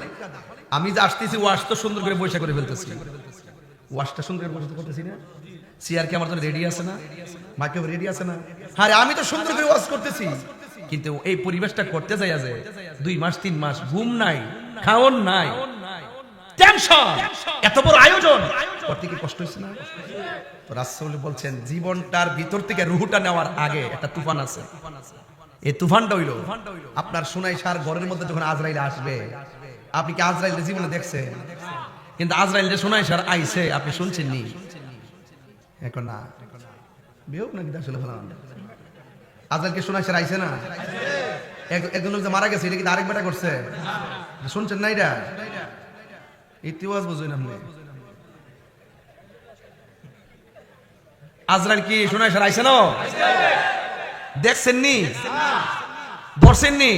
S1: আমি যে আসতেছি ওয়াশ তো সুন্দর করে বৈশা করে ফেলতেছি, ওয়াশটা সুন্দর করে বসে করতেছি না, চেয়ার কি আমার জন্য রেডি আছে না? মাকে রেডি আছে না? আরে আমি তো সুন্দর করে ওয়াজ করতেছি, কিন্তু এই পরিবেশটা করতে যাই আছে 2 মাস 3 মাস ঘুম নাই, খাওন নাই, টেনশন, এত বড় আয়োজন করতে কি কষ্ট হচ্ছে না? তো রাসূল বলছেন জীবনটার ভিতর থেকে রুহটা নেওয়ার আগে একটা তুফান আছে। এই তুফানটা হইল আপনার সুনাইশার ঘরের মধ্যে যখন আজরাইল আসবে। আপনি কি আজরাইলের জীবনে দেখছেন? কিন্তু আজরাইল যে সুনাইশার আইছে আপনি শুনছেন নি? এখন না বিয়োগ নাকি আসলে ভালো আজরাইলকে সুনাইশার আইছে না? একজন লোক যে মারা গেছে এটা কি আরেক বেটা করছে? শুনছেন না? এটা ইতিহাস বুঝুন আপনি। আজরাইল কি সুনাইশার আইছে না? দেখছেন নি? বসেন নি?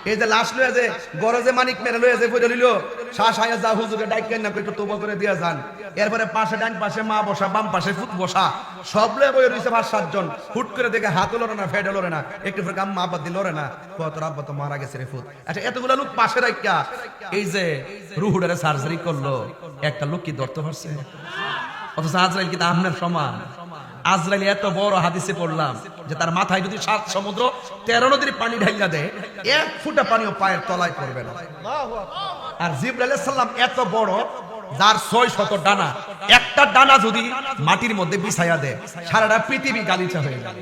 S1: এই যে লাশ লয়ে যে গরজে মানিক মেরে লয়ে যে পড়ে রইল, শ্বাস আয়া যা হুজুরে ডাইকেন না একটু তওবা করে দিয়া যান। এরপরে পাশে ডান পাশে মা বসা, বাম পাশে ফুট বসা, সব লয়ে বইয়ে রইছে 5-7 জন। হুট করে দেখে হাত লড়ে না, ফেড লড়ে না, একটু ফের আম্মা আব্বা দিল লড়ে না, কত আব্বা তো মারা গেছে রে ফুট। আচ্ছা এতগুলা লোক পাশে রাখিয়া এই যে রুহুডারে সার্জারি করলো, একটা লোক কি ধরতে পারছে? অথচ আজরাইল কি আপনার সমান? আজরাইল এত বড় হাদিসে পড়লাম যে তার মাথায় যদি 7 সমুদ্র 13 নদীর পানি ঢাইলা দেয় 1 ফুটা পানিও পায়ের তলায় পড়বে না। আর জিবরাইল আলাইহিস সালাম এত বড় যার 600 ডানা, একটা ডানা যদি মাটির মধ্যে বিছায়া দেয় সারাটা পৃথিবী গালিচা হয়ে যাবে।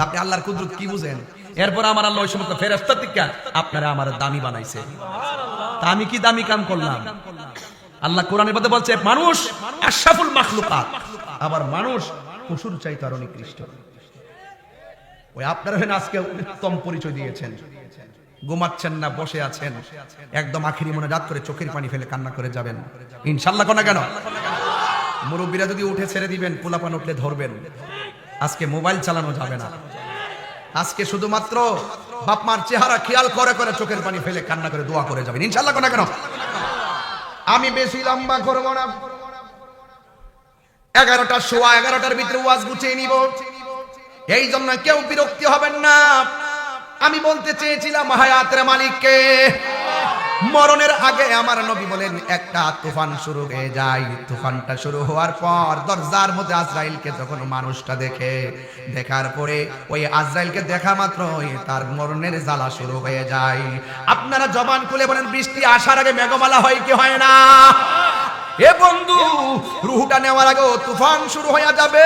S1: আপনি আল্লাহর কুদরত কি বুঝেন? এরপর আমার আল্লাহ ওই সমস্ত ফেরেশতা থেকে আপনারা আমার দামি বানাইছে। তা আমি কি দামি কাম করলাম? আল্লাহ কোরআনের মধ্যে বলছে মানুষ আশরাফুল মাখলুকাত, আবার মানুষ পশুর চাইতে আরো নিকৃষ্ট। ওই আপনারা আজকে উত্তম পরিচয় দিয়েছেন, ঘুমাচ্ছেন না, বসে আছেন, একদম আখিরি মোনাজাত করে চোখের পানি ফেলে কান্না করে যাবেন ইনশাআল্লাহ। কোনা কেন? মুরব্বীরা যদি উঠে ছেড়ে দিবেন, পোলাপান উঠলে ধরবেন। আজকে মোবাইল চালানো যাবে না। আজকে শুধুমাত্র বাপ মার চেহারা খেয়াল করে করে চোখের পানি ফেলে কান্না করে দোয়া করে যাবেন ইনশাআল্লাহ। কোনা কেন? আমি বেশি লম্বা করব না, 11টা সোয়া 11টার ভিতরে ওয়াজ গুছিয়ে নিব। এই জন্য কেউ বিরক্তি হবেন না। আমি বলতে চেয়েছিলাম হায়াতের মালিককে। মরণের আগে আমার নবী বলেন একটা তুফান শুরু হয়ে যায়। তুফানটা শুরু হওয়ার পর দরজার মধ্যে আজরাইলকে যখন মানুষটা দেখে, দেখার পরে ওই আজরাইলকে দেখা মাত্রই তার মরণের জ্বালা শুরু হয়ে যায়। আপনারা জবান খুলে বলেন বৃষ্টি আসার আগে মেঘমালা হয় কি হয় না? এ বন্ধু, রুহটা নেওয়ার আগে তুফান শুরু হয়ে যাবে।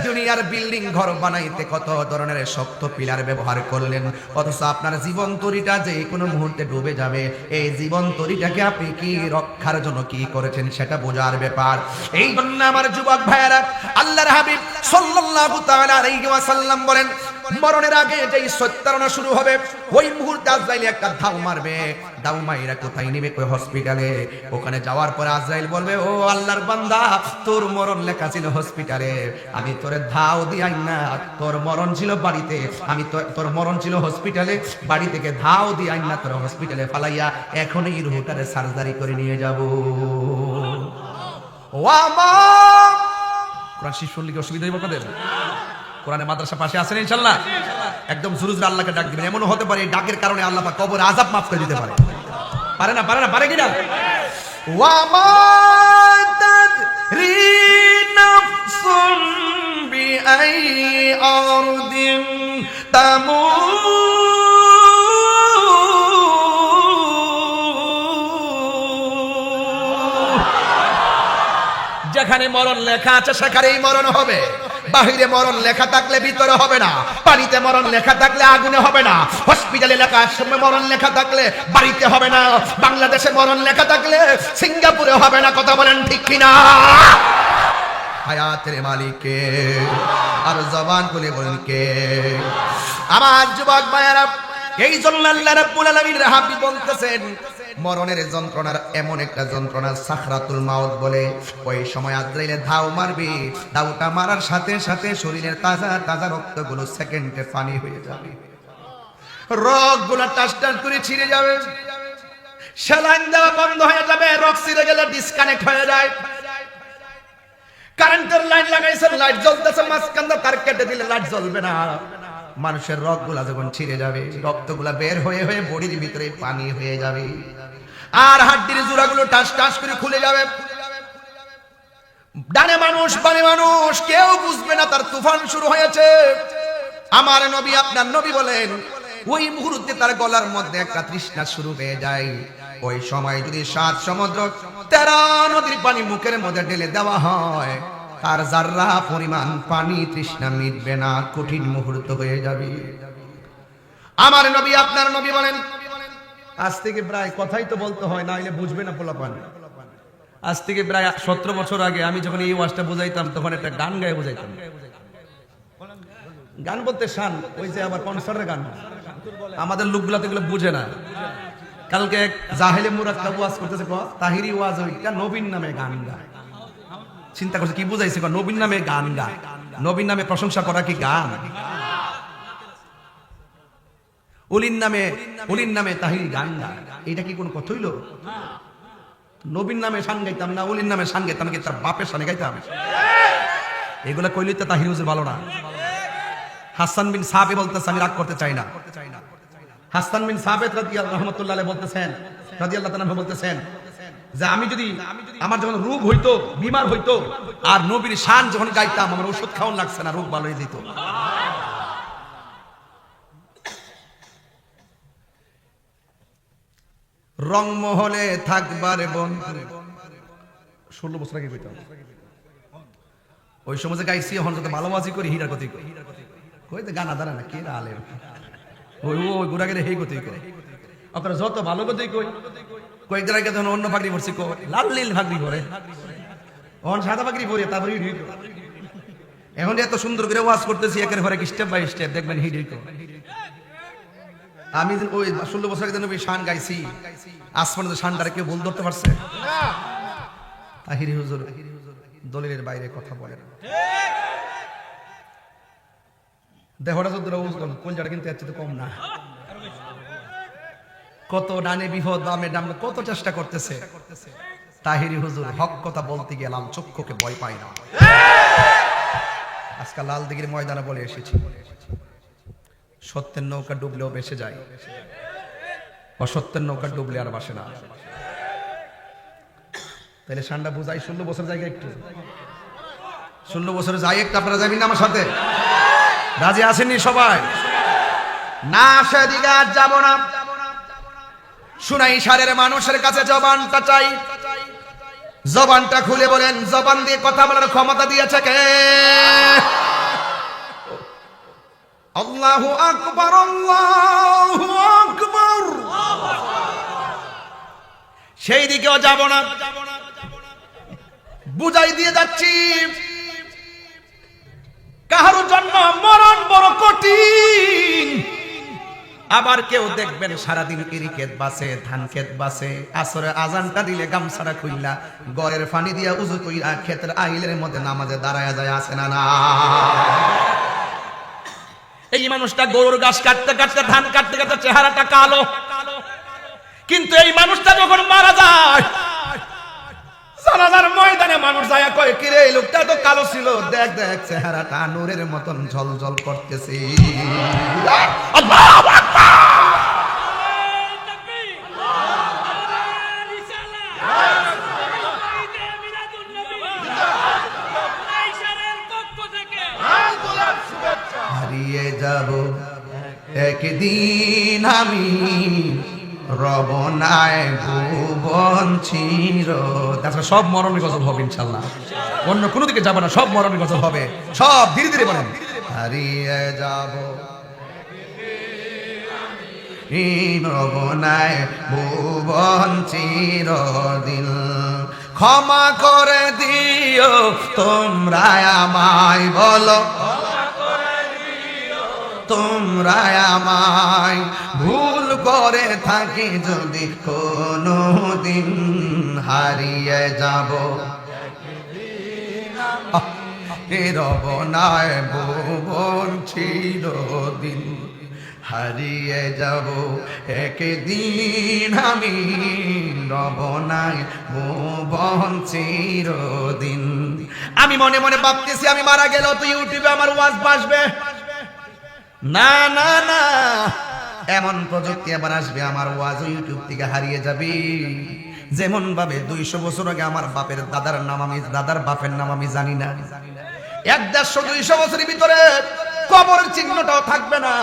S1: দুনিয়ার বিল্ডিং ঘর বানাইতে কত ধরনের শক্ত পিলার ব্যবহার করলেন, অথচ আপনার জীবন তরিটা যে কোনো মুহূর্তে ডুবে যাবে। এই জীবন তরিটাকে আপনি কি রক্ষার জন্য কি করেছেন সেটা বোঝার ব্যাপার। এই জন্য আমার যুবক ভাইয়েরা, আল্লাহর হাবিব সাল্লাল্লাহু তাআলা আলাইহি ওয়াসাল্লাম বলেন মরণের আগে যেই সত্যারণা শুরু হবে, ওই মুহূর্তে আজরাইল একটা ধাও মারবে। দাও মাইরা কোথায় নিবে? কই হসপিটালে। ওখানে যাওয়ার পর আজরাইল বলবে, ও আল্লাহর বান্দা, তোর মরণ লেখা ছিল হসপিটালে, আমি তোরে ধাও দিয়াই না, তোর মরণ ছিল বাড়িতে, আমি তোর মরণ ছিল হসপিটালে, বাড়ি থেকে ধাও দিয়াই না, তোর হসপিটালে ফালাইয়া এখন এই রুহটারে সার্জারি করে নিয়ে যাব। ও আমার কোরআন শিশু লিখে অসুবিধা হইব আপনাদের? কোরআনে মাদ্রাসা পাশে আছেন ইনশাআল্লাহ? একদম জোরে জোরে আল্লাহকে ডাক দিবেন। এমন হতে পারে এই ডাকের কারণে আল্লাহ পাক কবর আযাব মাফ করে দিতে পারে। পারে না? পারে না? পারে কিনা? ওয়া মা তাদরি নাফসুম বিআই আরদিন যেখানে মরণ লেখা আছে সেখানেই মরণ হবে। বাহিরে মরণ লেখা থাকলে ভিতরে হবে না, পানিতে মরণ লেখা থাকলে আগুনে হবে না, হসপিটালে লেখা মরণ লেখা থাকলে বাড়িতে হবে না, বাংলাদেশে মরণ লেখা থাকলে সিঙ্গাপুরে হবে না। কথা বলেন ঠিক কিনা? হায়াতের মালিককে আর জবান খুলে বলেন কে? আমার যুবক ভাইয়েরা, এই জন্য আল্লাহ রাব্বুল আলামিন হাবিব বলতেছেন মরণের যন্ত্রণার এমন একটা যন্ত্রণা সাকরাতুল মাউত বলে। ওই সময় আজরাইলে ধাও মারবে, ধাওটা মারার সাথে সাথে শরীরের তাজা তাজা রক্তগুলো সেকেন্ডে পানি হয়ে যাবে, রগগুলো টাস টাস করে ছিঁড়ে যাবে, স্যালাইন দেওয়া বন্ধ হয়ে যাবে, রগ ছিঁড়ে গেলে ডিসকানেক্ট হয়ে যায়। কারেন্টের লাইন লাগাইছে, লাইট জ্বলতেছে, মাঝখান দিয়ে তার কেটে দিলে লাইট জ্বলবে না। মানুষের রগগুলা যখন ছিঁড়ে যাবে, রক্তগুলা বের হয়ে হয়ে বডির ভিতরে পানি হয়ে যাবে, আর হাড্ডির জোড়াগুলো টাস টাস করে খুলে যাবে। ডানে মানুষ বামে মানুষ, কেউ বুঝবে না তার তুফান শুরু হয়েছে। আমার নবী আপনার নবী বলেন, ওই মুহূর্তে তার গলার মধ্যে একটা তৃষ্ণা শুরু হয়ে যায়। ওই সময় যদি 7 সমুদ্র 13 নদীর পানি মুখের মধ্যে ঢেলে দেওয়া হয়, তার জাররা পরিমাণ পানি তৃষ্ণা মিটবে না, কঠিন মুহূর্ত হয়ে যাবে। আমার নবী আপনার নবী বলেন, আজ থেকে প্রায় কথাই তো বলতে হয়, না হলে বুঝবে না পোলাপান। আজ থেকে প্রায় 17 বছর আগে আমি যখন এই ওয়াজটা বুঝাইতাম, তখন একটা গান গায়ে বুঝাইতাম। গান বলতে শান, ওই যে আবার কনসার্টের গান, আমাদের লোকগুলা তো এগুলো বুঝে না। কালকে এক জাহেলে মুরাক্কাব ওয়াজ করতেছে, তাহিরি ওয়াজ, ওইটা নবীর নামে গান গায়। চিন্তা করছে কি বুঝাইছে, নবীর নামে গান গায়। নবীর নামে প্রশংসা করা কি গান? উলির নামে তাহিরি গান গায়, এটা কি কোন কথা হইল? নবীর নামে শান গাইতাম না, উলির নামে শান গাইতাম, কি তার বাপের শানে গাইতাম? এগুলা কইলে তো তাহিরি হুজুর ভালো না। হাসান বিন সাবিত বলতেছে, আমি রাগ করতে চাই না। হাসান বিন সাবিত রাদিয়াল্লাহু রাহমাতুল্লাহ আলাইহি বলতেছেন, রাদিয়াল্লাহু তাআলা বলতেছেন যে আমি যদি আমার যখন রোগ হইতো, বিমার হইতো, আর নবীর শান যখন গাইতাম, আমার ওষুধ খাওয়ান লাগছে না, রোগ ভালো হয়ে যেত। রংমহলে থাকবারে বন্ধু, 16 বছর আগে কইতাম, ওই সময় যে গাইছি, এখন যত ভালোবাসি করি হীরার গতি কই, কইতে গানা দাঁড়া না, কে আলেম ওই ওই গুড়াগেরে হেই গতি কই, আপনারা যত ভালো গতি কই। কয়েকদিন আগে তখন অন্য পাগড়ি পরছি, লাল নীল পাগড়ি পরে, এখন সাদা পাগড়ি পরে, তারপরে এখন এত সুন্দর করে ওয়াজ করতেছি, একের পরে স্টেপ বাই স্টেপ দেখবেন হিডি। আমি ওই 16 বছর আগে নবী শান গাইছি, আজ পর্যন্ত শানটারে কেউ ভুল ধরতে পারছে? তাহিরি হুজুর দলিলের বাইরে কথা বলে না। দেহটা যদি কোনটা কিন্তু এর চেয়ে কম না। কত ডানে বিপদ, বামে ডান, কত চেষ্টা করতেছে। তাহিরি হুজুর হক কথা বলতে গেলাম, চক্ষুকে ভয় পাই না। আজকাল লাল দিঘির ময়দানে বলে এসেছি, সত্যের নৌকা ডুবলেও ভেসে যায়, অসত্যের নৌকা ডুবলে আর বাসে না। তাহলে শানটা বুঝাই, 16 বছর জায়গায় একটু 16 বছরে যাই একটু, আপনারা যাবেন না আমার সাথে? রাজি আসেননি সবাই? না সেদিকে আর যাব না। শুনাই সারের মানুষের কাছে জবানটা চাই, জবানটা খুলে বলেন, জবান দিয়ে কথা বলার ক্ষমতা দিয়েছে কে? আল্লাহু আকবার, আল্লাহু আকবার। সেই দিকেও যাব না, বুঝাই দিয়ে যাচ্ছি, কাহারও জন্য মরণ বড় কঠিন। আবার কেউ দেখবেন সারাদিন ইরিক্ষেত বাসে, ধান ক্ষেত বাসে, আসরে আজানটা দিলে গামছাড়া খুইলা গড়ের পানি দিয়া উজু কইরা ক্ষেতের আইলের মধ্যে নামাজে দাঁড়ায়া যায়, আসে না? না, এই মানুষটা গরুর ঘাস কাটতে কাটতে, ধান কাটতে কাটতে চেহারাটা কালো, কিন্তু এই মানুষটা যখন মারা যায়, জানাজার ময়দানে মানুষ যায় কয়, কিরে এই লোকটা তো কালো ছিল, দেখ দেখ চেহারাটা নূরের মতন ঝলঝল করতেছে। আল্লাহু আকবার। হারিয়ে যাব একদিন আমি, রবনায় ভুবন চির। তাছাড়া সব মরণের গজল হবে ইনশাল্লাহ, অন্য কোনো দিকে যাবে না, সব মরণের গজল হবে, সব ধীরে ধীরে বলেন। হারিয়ে যাব রবনায় ভুবন চিরদিন, ক্ষমা করে দিও তোমরা আমায়, বলো তোমরা আমায়, ভুল করে থাকি যদি কোনো দিন, হারিয়ে যাব রবনায় ভুবন চিরদিন, হারিয়ে যাব একদিন আমি, রবনায় ভুবন চিরদিন। আমি মনে মনে ভাবতেছি, আমি মারা গেল তো ইউটিউবে আমার ওয়াজ বাসবে না, না না, এমন প্রযুক্তি আবার আসবে, আমার ওয়াজ ইউটিউব থেকে হারিয়ে যাবে। যেমন ভাবে 200 বছর আগে আমার বাপের দাদার নাম আমি দাদার বাপের নাম আমি জানি না, 150-200 বছরের ভিতরে কবরের চিহ্নটাও থাকবে না,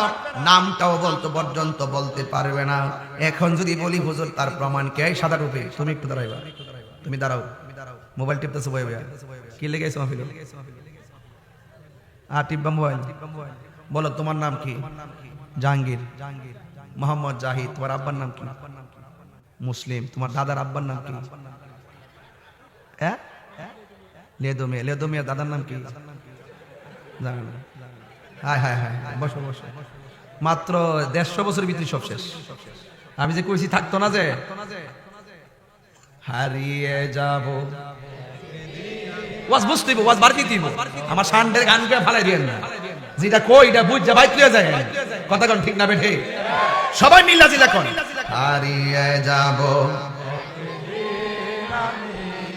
S1: নামটাও পর্যন্ত বলতে পারবে না। এখন যদি বলি হুজুর তার প্রমাণ কে? সাদা রূপে তুমি একটু দাঁড়াইবা, তুমি দাঁড়াও, মোবাইল টিপতেছো ভাই, কি লেগেছো মাহফিলে? টিপবা মোবাইল, বলো তোমার নাম কি? জাহাঙ্গীর। মোহাম্মদ জাহিদ। তোমার আব্বার নাম কি? মুসলিম। তোমার দাদার আব্বার নাম কি? লেদমিয়া। লেদমিয়ার দাদার নাম কি? জানো না? হায় হায় হায়, বসো বসো। মাত্র 150 বছর ভিতরে সব শেষ। আমি যে কইছি থাকতো না যে, হারিয়ে যাব। ওয়াজ বুঝতে হইব, ওয়াজ বাড়তি দিব। আমার সান্ডের গান করে ফালাই দিয়েন না, যেটা কই এটা বুঝ বাইক লিয়ে যায়। কথা কোন ঠিক না বেঠে? সবাই মিল্লা জিলা কোন হারিয়ে যাব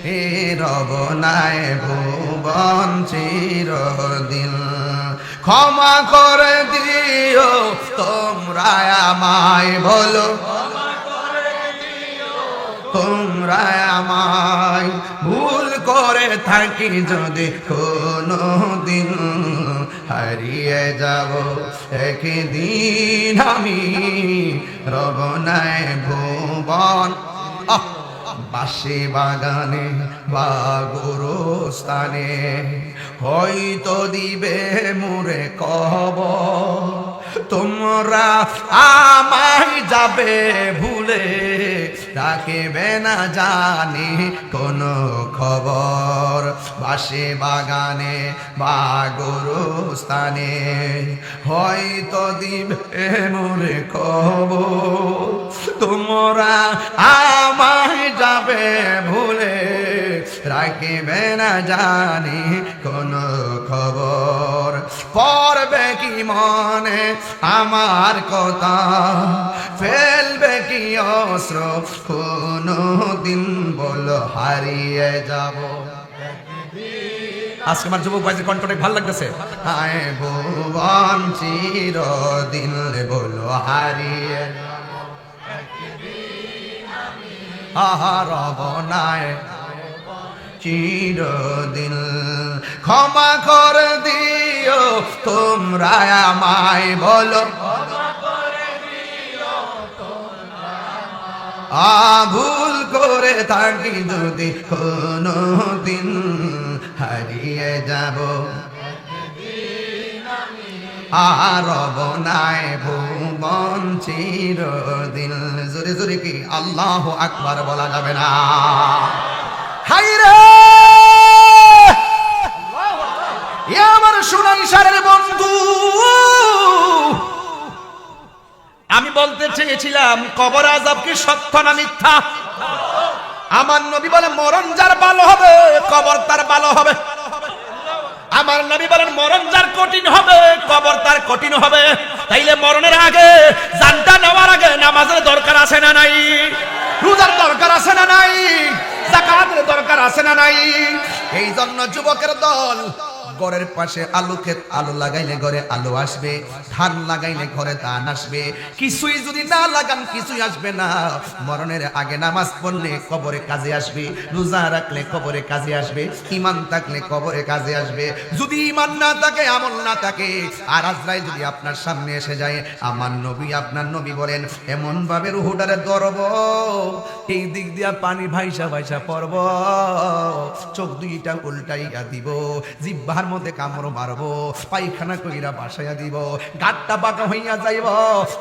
S1: হে রব নাই ভুবন চিরদিন, ক্ষমা করে দিও তোমরা আমায়, বলো তোমরা আমায়, ভুল করে থাকি যদি কোনো দিন, হারিয়ে যাব একদিন আমি রব নাই ভুবন। বাসি বাগানে বা গোরস্থানে হয়তো দিবে মোরে কবর, তোমরা আমায় যাবে ভুলে, রাখবে না জানি কোনো খবর। বাসি বাগানে বা গোরস্থানে হয়তো দিবে মোরে খবর, তোমরা আমায় যাবে ভুলে, রাখবে না জানি কোনো খবর। পড়বে কি মনে আমার কথা, ফেলবে কি অস্ত্র কোনো দিন, বলো হারিয়ে যাব। আজকে আমার যুবক ভাইদের কণ্ঠটা ভালো লাগতেছে। হায় ভুবন চিরদিন, বলো হারিয়ে রব নাই চিরদিন, ক্ষমা করে দিও তোমরা আমায়, বলো ভুল করে থাকি যদি কোনো দিন, হারিয়ে যাব রব নাই ভুবন চিরদিন। জোরে জোরে কি আল্লাহু আকবার বলা যাবে না? হায়রে আমার সোনাই সারের বন্ধু, আমি বলতে চেয়েছিলাম কবর আযাব কি সত্য না মিথ্যা? আমার নবী বলে মরণ যার ভালো হবে কবর তার ভালো হবে। আমার নবী বলেন মরণ যার কঠিন হবে কবর তার কঠিন হবে। তাইলে মরণের আগে, জানটা নেওয়ার আগে নামাজের দরকার আছে না নাই? রোজার দরকার আছে না নাই? যাকাতের দরকার আছে না নাই? এই জন্য যুবকের দল, ঘরের পাশে আলু ক্ষেত, আলু লাগাইলে ঘরে আলু আসবে, ধান লাগাইলে ঘরে ধান আসবে। কিছুই যদি না লাগান কিছুই আসবে না। মরণের আগে নামাজ পড়লে কবরে কাজে আসবে, রোজা রাখলে কবরে কাজে আসবে, ঈমান থাকলে কবরে কাজে আসবে। যদি ঈমান না থাকে, আমল না থাকে, আর আজরাইল যদি আপনার সামনে এসে যায়, আমার নবী আপনার নবী বলেন এমন ভাবে রুহুটারে ধরব, এই দিক দিয়া পানি ভাইসা ভাইসা পড়ব, চোখ দুইটা উল্টাইয়া দিব, জিহ্বার মধ্যে কামড় মারবো, পায়খানা কইরা বাসাইয়া দিব, গাটটা বাঁকা হইয়া যাইব,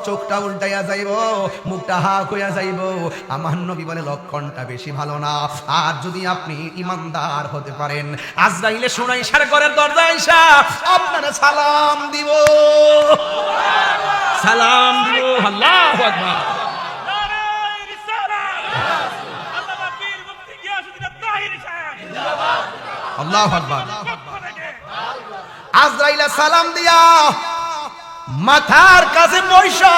S1: চোখটা উল্টাইয়া যাইব, মুখটা হাক হইয়া যাইব। আমার নবী বলে লক্ষণটা বেশি ভালো না। আর যদি আপনি ইমানদার হতে পারেন, আজরাইলে সোনাই সার ঘরের দরজায় আইসা আপনারা সালাম দিব, সালাম দিব। আল্লাহু আকবার। আল্লাহু আকবার। আজরাইল সালাম দিয়া মাথার কাছে বৈশা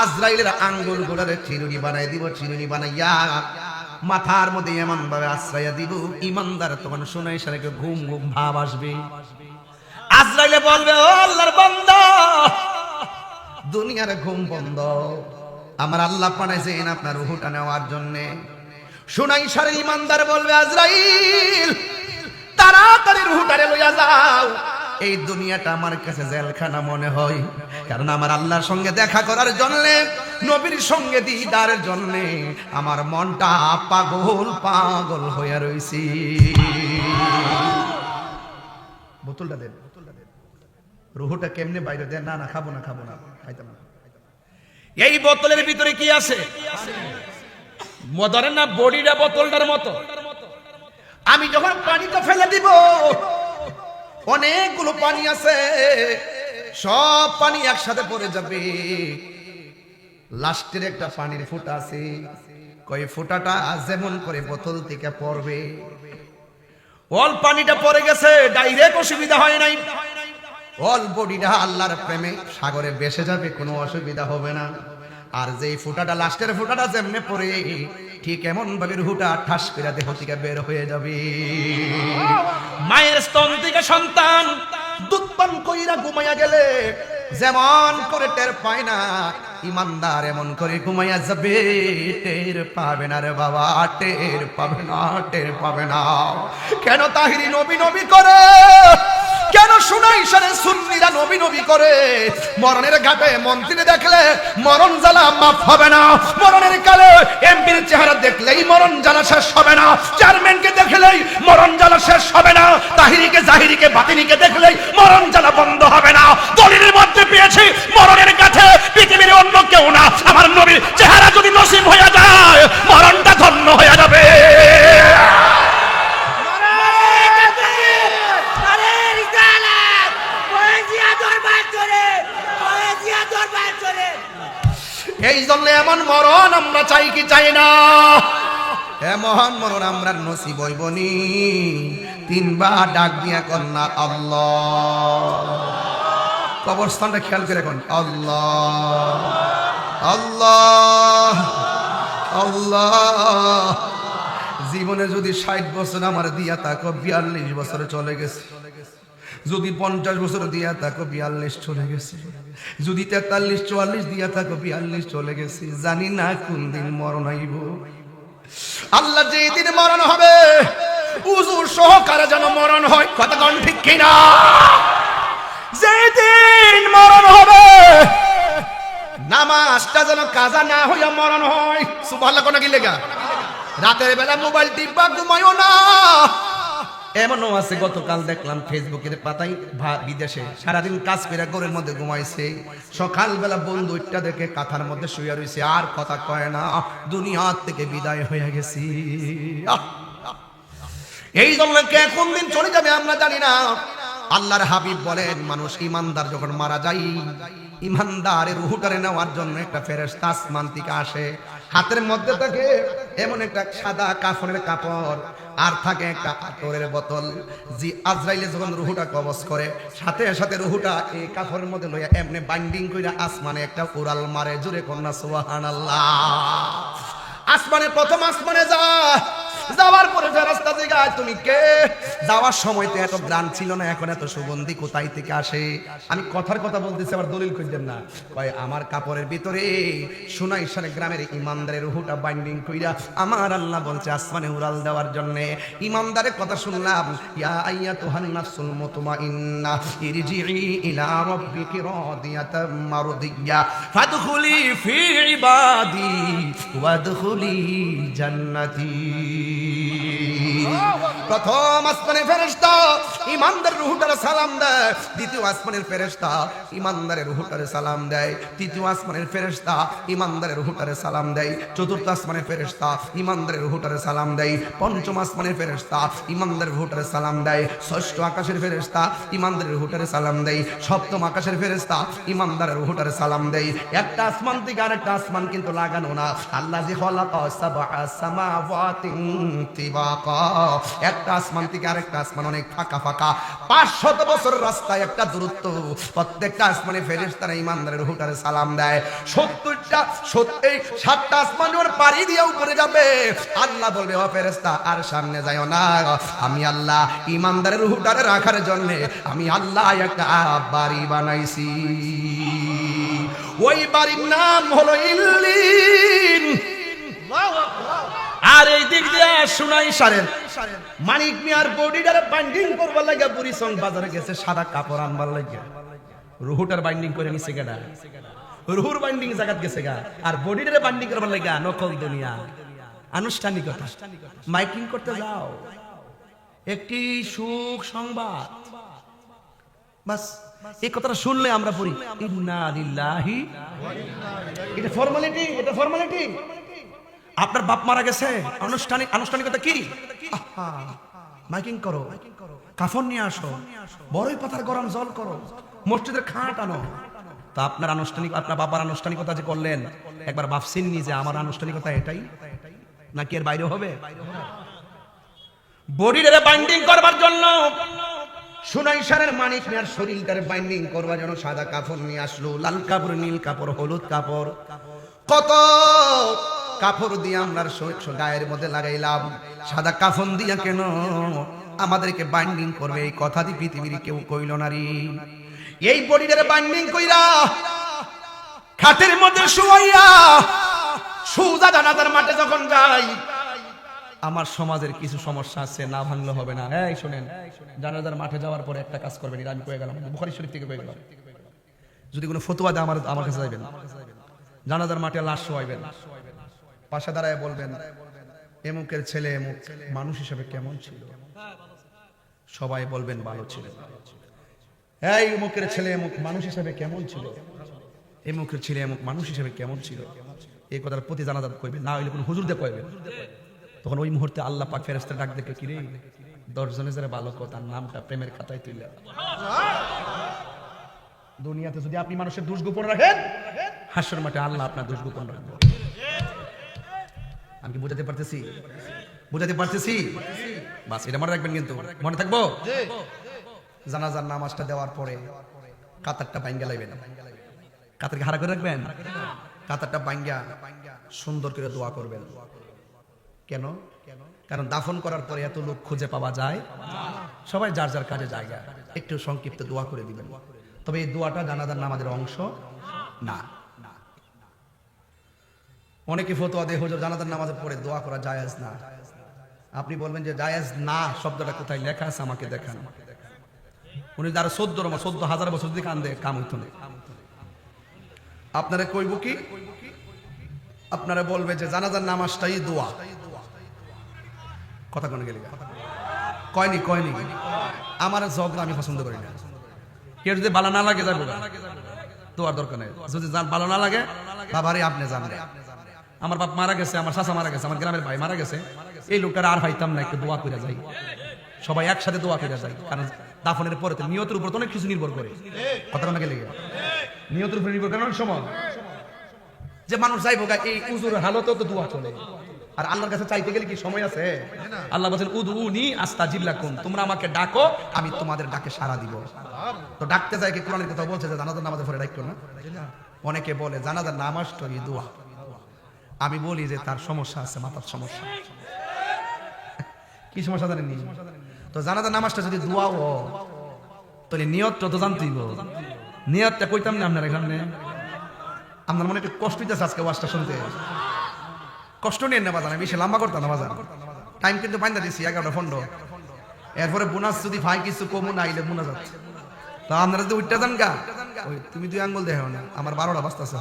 S1: আজরাইলের আঙ্গুল গোড়ারে চিরুনি বানাই দিব, চিরুনি বানাইয়া মাথার মধ্যে এমন ভাবে আশ্রয়া দিব, ইমানদার তখন শোনাই সারাকে ঘুম ঘুম ভাব আসবে। আজরাইলে বলবে ও আল্লাহর বান্দা, দুনিয়ার ঘুম বন্ধ, আমার আল্লাহ পাঠাইছেন আপনার রূহটা নেওয়ার জন্য। শুনাই সারে ইমানদার বলবে আজরাইল তাড়াতাড়ি রুহটারে লইয়া যাও, এই দুনিয়াটা আমার কাছে জেলখানা মনে হয়, কারণ আমার আল্লাহর সঙ্গে দেখা করার জন্য, নবীর সঙ্গে দিদারের জন্য আমার মনটা পাগল পাগল হইয়া রইছি। বোতলটা দেন, রুহটা কেমনে বাইরে দেন? না খাবো না খাইতাম না। এই বোতলের ভিতরে কি আছে?
S3: ধরেন না বডিটা বোতলটার মতো,
S1: আমি যখন পানিটা ফেলে দিব, অনেকগুলো পানি আছে, সব পানি একসাথে পড়ে যাবে। লাস্টের একটা পানির ফোঁটা আছে, কই ফোঁটাটা যেমন করে বোতল থেকে পড়বে, অল পানিটা পড়ে গেছে, ডাইরেক্ট অসুবিধা হয় নাই, অল বডিটা আল্লাহর প্রেমে সাগরে ভেসে যাবে, কোনো অসুবিধা হবে না। আর যেই ফোঁটাটা, লাস্টের ফোঁটাটা যেমনে পড়ে, ঠিক এমন ভাবে রুহটা ঠাস করে দেহ থেকে বের হয়ে যাবে।
S3: মায়ের স্তন থেকে সন্তান
S1: দুধ পান কইরা ঘুমাইয়া গেলে যেমন করে টের পায় না, ইমানদার এমন করে ঘুমাইয়া যাবে, টের পাবে না রে বাবা, টের পাবে না, টের পাবে না। কেন তাহিরি নবী নবী করে? কেন শুনাই সারে সুন্নিরা নবী নবী করে? মরণের ঘাটে মন্ত্রী দেখলে মরণ জ্বালা মাফ হবে না, মরণের কালে এমপির চেহারা দেখলেই মরণ জ্বালা শেষ হবে না, চেয়ারম্যানকে দেখলেই মরণ জ্বালা শেষ হবে না, তাহিরিকে জাহিরিকে বাতিনিকে দেখলেই মরণ জ্বালা বন্ধ হবে না। দলিলের মধ্যে পেয়েছি মরণের কাছে পৃথিবীর অন্য কেউ না, আমার নবীর চেহারা যদি নসিব হয়ে যায়, মরণটা ধন্য হয়ে যাবে। এই জন্য এমন মরণ আমরা চাই কি চাই না? এমন মরণ আমরা নসিব হইবনি। তিনবার ডাক দিয়া কন্যা আল্লাহ, কবরস্থানটা খেয়াল করে কোন আল্লাহ আল্লাহ আল্লাহ। জীবনে যদি 60 বছর আমার দিয়া থাকো, 42 বছর চলে গেছে, যদি 50 বছর দিয়া থাকো, 42 চলে গেছে, যদি 43 44 দিয়া থাকো, 42 চলে গেছে, জানি না কোন দিন মরণ আইব। আল্লাহ যেই দিন মরণ হবে, উজু সহকারে যেন মরণ হয়, কথা কোন ঠিক কিনা? যেই দিন মরণ হবে, নামাজটা যেন কাজা না হইয়া মরণ হয়। সুবহানাল্লাহ কোন কি লেগা? রাতের বেলা মোবাইল টিপবা ঘুমাইও না। এমনও আছে, গতকাল দেখলাম ফেসবুকের পাতায়, বিদেশে সারাদিন কাজ করে ঘরের মধ্যে ঘুমাইছে, সকালবেলা বন্ধু ইটটা দেখে কাঁথার মধ্যে শুয়ে রয়েছে, আর কথা কয় না, দুনিয়ার থেকে বিদায় হয়ে গেছি। এই জন্য কে কোন দিন চলে যাবে আমরা জানি না। আল্লাহর হাবিব বলেন, মানুষ ইমানদার যখন মারা যায়, ইমানদারের রূহটারে নেওয়ার জন্য একটা ফেরেশতা আসমান থেকে আসে, হাতের মধ্যে থাকে এমন একটা সাদা কাফনের কাপড়, আর থাকে একটা আতরের বোতল। জি আজরাইলে যখন রুহুটা কবজ করে, সাথে সাথে রুহুটা এই কাপড়ের মধ্যে লইয়া এমনি বাইন্ডিং কইরা আসমানে একটা উড়াল মারে। জোরে কন্যা সুবহানাল্লাহ। আসমানে প্রথম আসমানে যাওয়ার পরে ফেরেশতা জিগায়, তুমি কে? যাওয়ার সময় তো এত গ্রান ছিল না, এখন এত সুগন্ধি কোথায় থেকে আসে? আমি কথার কথা বলতেছি, আবার দলিল খুঁজছেন না। কয় আমার কাপড়ের ভিতরে সুনাইশানে গ্রামের ইমানদারের রুহুটা বাইন্ডিং কইরা আমার আল্লাহ বলছে আসমানে উড়াল দেওয়ার জন্য। ইমানদারের কথা শুনলাম, ইয়া আইয়াতুহান নাফসুল মুতমাইন্না ইরজিই ইলা রাব্বিকি রাদিয়াতাম মারদিয়া ফাদখুলি ফি ইবাদি ওয়াদখুলি জান্নাতি। প্রথম আসমানের ফেরেশতা ইমানদারের রূহটারে সালাম দেয়, দ্বিতীয় আসমানের ফেরেশতা ইমানদারের রূহটারে সালাম দেয়, তৃতীয় আসমানের ফেরেশতা ইমানদারের রূহটারে সালাম দেয়, চতুর্থ আসমানের ফেরেশতা ইমানদারের রূহটারে সালাম দেয়, পঞ্চম আসমানের ফেরেশতা ইমানদারের রূহটারে সালাম দেয়, ষষ্ঠ আকাশের ফেরেশতা ইমানদারের রূহটারে সালাম দেয়, সপ্তম আকাশের ফেরেশতা ইমানদারের রূহটারে সালাম দেয়। একটা আসমান থেকে আরেকটা আসমান কিন্তু লাগানো না। আল্লাহ যে খালাকা সাবআ সামাওয়াতিন তিবাকা, একটা আসমান থেকে আরেকটা আসমান অনেক ফাঁকা ফাঁকা, 500 বছর রাস্তায় একটা দূরত্ব। প্রত্যেকটা আসমানে ফেরেশতারা ইমানদারের রূহটারে সালাম দেয়। 7টা আসমান যখন পাড়ি দিয়ে উপরে যাবে, আল্লাহ বলবে, ও ফেরেশতা আর সামনে যাও না, আমি আল্লাহ ইমানদারের রূহটারে রাখার জন্য আমি আল্লাহ একটা বাড়ি বানাইছি। ওই বাড়ির নাম হলো ইল্লিন। আর
S3: আর এই দিক দিয়ে শুনাই সারেন মানিক মিয়ার বডিটারে বাইন্ডিং করবার লাগে বুড়িচং বাজারে গেছে সাদা কাপড় আনবার লাগে রুহুটার বাইন্ডিং করে নিছে গেডা রুহুর বাইন্ডিং জায়গাত গেছে গা আর বডিটারে বাইন্ডিং করবার লাগে নকল দুনিয়া আনুষ্ঠানিকতা মাইকিং করতে যাও একটি সুখ সংবাদ বাস এই কথাটা শুনলে আমরা পড়ি ইন্না লিল্লাহি এটা ফর্মালিটি আপনার বাপ মারা গেছে আনুষ্ঠানিকতা কি আহা মাইকিং করো কাফন নিয়ে আসো বড়ই পাতার গরম জল করো মসজিদের খাট আনো তা আপনার বাবার আনুষ্ঠানিকতা যে করলেন একবার ভাবছেন নি যে আমার আনুষ্ঠানিকতা এটাই নাকি এর বাইরে হবে বডিটারে বাইন্ডিং করবার জন্য সুনাইশানের মানিক মিয়ার শরীরটারে বাইন্ডিং করবার জন্য সাদা কাপড় নিয়ে আসলো লাল কাপড় নীল কাপড় হলুদ কাপড় কত কাপড় দিয়ে আমরা গায়ের মধ্যে লাগাইলাম সাদা কাফন দিয়া কেন আমাদেরকে বাইন্ডিং করবে এই কথা দিয়ে পৃথিবীর কেউ কইল না রে এই বডিটারে বাইন্ডিং কইরা খাটের মধ্যে শুয়াইয়া সুজা জানাজার মাঠে যখন যাই আমার সমাজের কিছু সমস্যা আছে না ভাঙলে হবে না এই শুনেন জানাজার মাঠে যাওয়ার পরে একটা কাজ করবেন আমি কয়ে গেলাম বুখারী শরীফ থেকে কয়ে গেলাম যদি কোনো ফতোয়া দেয় আমার কাছে যাবেন জানাজার মাঠে লাশ শোয়াইবেন পাশে দাঁড়ায় বলবেন এমুকের ছেলে এমুক মানুষ হিসেবে কেমন ছিল সবাই বলবেন ভালো ছিল এই এমুকের ছেলে এমুক মানুষ হিসেবে কেমন ছিল এমুকের ছেলে এমুক মানুষ হিসেবে কেমন ছিল এই কথার প্রতি জানাজাত কইবেন না হইলে কোনো হুজুর দিয়ে কইবেন তখন ওই মুহূর্তে আল্লাহ পাক ফেরেশতা ডাক দেখে কি রে 10 জনের যারা ভালো কথা নামটা প্রেমের খাতায় তুইলা দুনিয়াতে যদি আপনি মানুষের দোষ গোপন রাখেন হাসর মাঠে আল্লাহ আপনার দোষ গোপন রাখবে আমি কি বুঝাতে পারতেছি বাস এটা মনে রাখবেন কিন্তু মনে থাকবো জানাজার নামাজটা দেওয়ার পরে কাতারটা বাইঙ্গা লাইবেন কাতারকে হারা করে রাখবেন কাতারটা বাইঙ্গা সুন্দর করে দোয়া করবেন কেন কারণ দাফন করার পরে এত লোক খুঁজে পাওয়া যায় সবাই যার যার কাজে জায়গা একটু সংক্ষিপ্ত দোয়া করে দিবেন তবে এই দোয়াটা জানাজার নামাজের অংশ না অনেকে ফতোয়া দেয় হুজুর জানাজার নামাজের পরে দোয়া করা জায়েজ না আপনি বলবেন যে জায়েজ না শব্দটা কোথায় লেখা আছে আমাকে দেখান উনি যারা 14,000 বছর যদি কান্দে কাম হইতো না আপনারা কইব কি আপনারা বলবে যে জানাজার নামাজটাই দোয়া কথা কোন গেলে কয়নি আমার ঝগড়া আমি পছন্দ করি না কেউ যদি ভালো না লাগে যাবো দোয়ার দরকার নেই যদি ভালো না লাগে বাবারে আপনি জানেন আমার বাপ মারা গেছে আমার চাচা মারা গেছে আমার গ্রামের ভাই মারা গেছে এই লোকটার আর পাইতাম না একটু দোয়া করে যাই সবাই একসাথে দোয়া করে যায় কারণ দাফনের পরে নিয়তের উপর অনেক কিছু নির্ভর করে কথা কোন গেলে নিয়তের উপর নির্ভর করে অনেক সময় যে মানুষ যাইবো এই উজুর হালতেও তো দোয়া চলে আর আল্লাহর কাছে চাইতে গেলে কি সময় আছে আল্লাহ বলেন উদউনি আস্তাজিব লাকুম তোমরা আমাকে ডাকো আমি তোমাদের ডাকে সাড়া দিব তো ডাকতে যায় কি কোরআনের কথা বলছে যে জানাজার নামাজে পড়ে ডাকতো না অনেকে বলে জানাজার নামাজটাই দোয়া আমি বলি যে তার সমস্যা আছে মাথার সমস্যা কি সমস্যা জানেন নি তো জানাজার নামাজটা যদি দোয়া ও তাহলে নিয়তটা তো জানতেই নিয়তটা কইতাম না আপনার এখানে আপনার মনে একটু কষ্ট হইতেছে আজকে ওয়াজটা শুনতে কষ্ট নিয়ে নেওয়া জানা বেশি লম্বা করতাম না বাজার টাইম কিন্তু বাইন্দা দিছি 11:15 এরপরে বোনাস যদি ভাই কিছু কমু না আইলে বোনাস যাচ্ছে তো আপনারা যদি উঠতে যান গা ওই তুমি 2 আঙ্গুল দেখো না আমার 12টা বাজতাছে